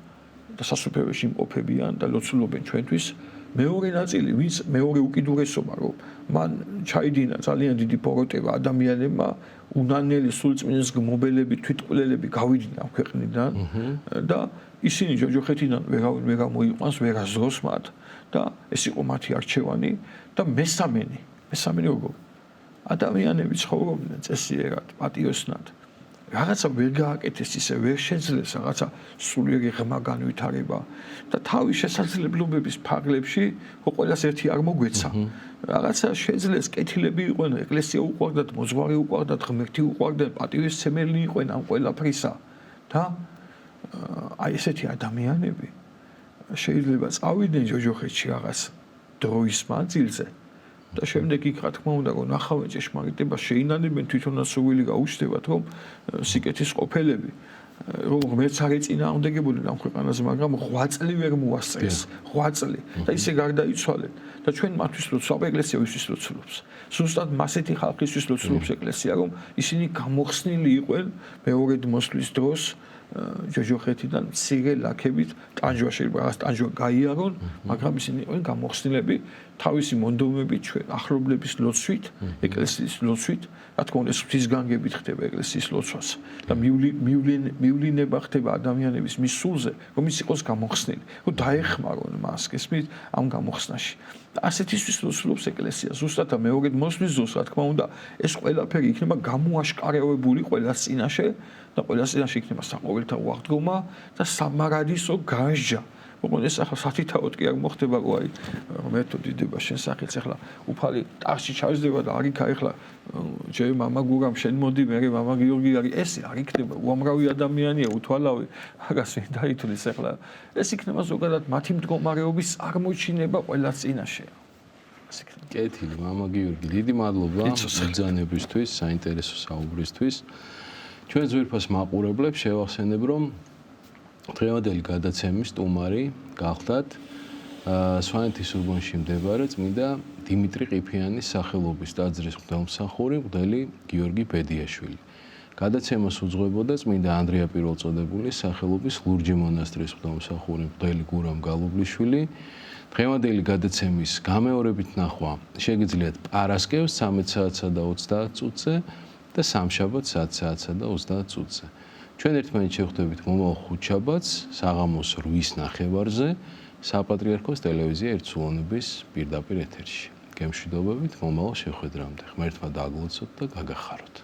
და სასუფეველში იმყოფებიან და ლოცულობენ ჩვენთვის, მეორე ნაწილი, ვინც მეორე უკიდურესობა, რომ მან ჩაიდინა ძალიან დიდი ბოროტება ადამიანებმა, უნანელი სულწმინდის გმობელები, თვითმკვლელები გავიდნენ ამ ქვეყნიდან და ისინი ჯოჯოხეთიდან ვერავინ ვერ გამოიყვანს, ვერ აზროს მათ და ეს იყო მათი არჩევანი და მესამენი როგორ ადამიანები ცხოვრობდნენ წესიერად, პატიოსნად. რაღაცა ვერ გააკეთეს ისე, ვერ შეძლეს რაღაცა სულიერი ღრმა განვითარება და თავის შესაძლებლობების ფარგლებში ყველას ერთი არ მოგვეცა. რაღაცა შეძლეს, კეთილები იყვნენ, ეკლესია უყვარდათ, მოძღვარი უყვარდათ, ღმერთი უყვარდათ, პატივისცემელი იყვნენ ამ ყველაფრისა და აი ესეთი ადამიანები შეიძლება წავიდნენ ჯოჯოხეთში რაღაც დროის მანძილზე და შემდეგ იქ რა თქმა უნდა რომ ნახავენ ჭეშმარიტებას შეინანებენ თვითონაც სურვილი გაუჩნდებათ რომ სიკეთის ყოფილები რომ ღმერთს არ ეწინააღმდეგებოდნენ ამ ქვეყანაზე, მაგრამ 8 წელი ვერ მოასწრეს, 8 წელი და ისე გარდაიცვალენ და ჩვენ მათთვის ლოცულობ, ეკლესია ვისთვის ლოცულობს. ზუსტად მასეთი ხალხისთვის ლოცულობს ეკლესია, რომ ისინი გამოხსნილი იყვნენ მეორედ მოსვლის დროს ჯოჯოხეთიდან მცირე ლაქებით ტანჯვა შეიძლება რაღაც ტანჯვა გაიარონ, მაგრამ ისინი იყვნენ გამოხსნილები თავისი მონდომებით ჩვენ ახლობლების ლოცვით, ეკლესიის ლოცვით, რა თქმა უნდა ეს ღვთისგანგებით ხდება ეკლესიის ლოცვას და მიuliნება ხდება ადამიანების მის სულზე, რომ ის იყოს გამოხსნილი, რომ დაეხმარონ მას გესმით ამ გამოხსნაში. და ასეთისთვის ლოცულობს ეკლესია. ზუსტად მეორედ მოსვლის დროს, რა თქმა უნდა, ეს ყველაფერი იქნება გამოაშკარებული ყველას წინაშე და ყველას წინაშე იქნება საყოველთაო აღდგომა და სამარადისო განსჯა. ოღონდ ეს ახლა სათითაოდ კი არ მოხდება, რომ აი ღმერთო დიდება შენ სახელს ახლა უფალი ტახში ჩავიზდება და არ იქა ახლა ჯერ მამა გურამ შენ მოდი მე მამა გიორგი არის ეს არ იქნება უამრავი ადამიანია უთვალავი მაგას ვინ დაითulis ახლა ეს იქნება ზოგადად მათი მდგომარეობის აღმოჩინება ყველა წინაშე. კეთილი მამა გიორგი, დიდი მადლობა ბრძანებისთვის, საინტერესო საუბრისთვის. ჩვენ ძვირფას მაყურებლებს შევახსენებ, რომ დღევანდელი გადაცემის სტუმარი გახლდათ სვანეთის ურბანში მდებარე წმინდა დიმიტრი ყიფიანის სახელობის ტაძრის მღვდელმსახური მღვდელი გიორგი ბედიაშვილი. გადაცემას უძღვებოდა წმინდა ანდრია პირველწოდებულის სახელობის ლურჯი მონასტრის მღვდელმსახური მღვდელი გურამ გალუბლიშვილი. დღევანდელი გადაცემის გამეორებით ნახვა შეგიძლიათ პარასკევს 13 საათსა და 30 წუთზე და სამშაბათს 10 საათსა და 30 წუთზე. ჩვენ ერთმანეთს შევხვდებით მომავალ ხუთშაბათს საღამოს 8:30-ზე საპატრიარქოს ტელევიზია ერთსულოვნების პირდაპირ ეთერში. გემშვიდობებით მომავალ შეხვედრამდე. ღმერთმა დაგლოცოთ და გაგახაროთ.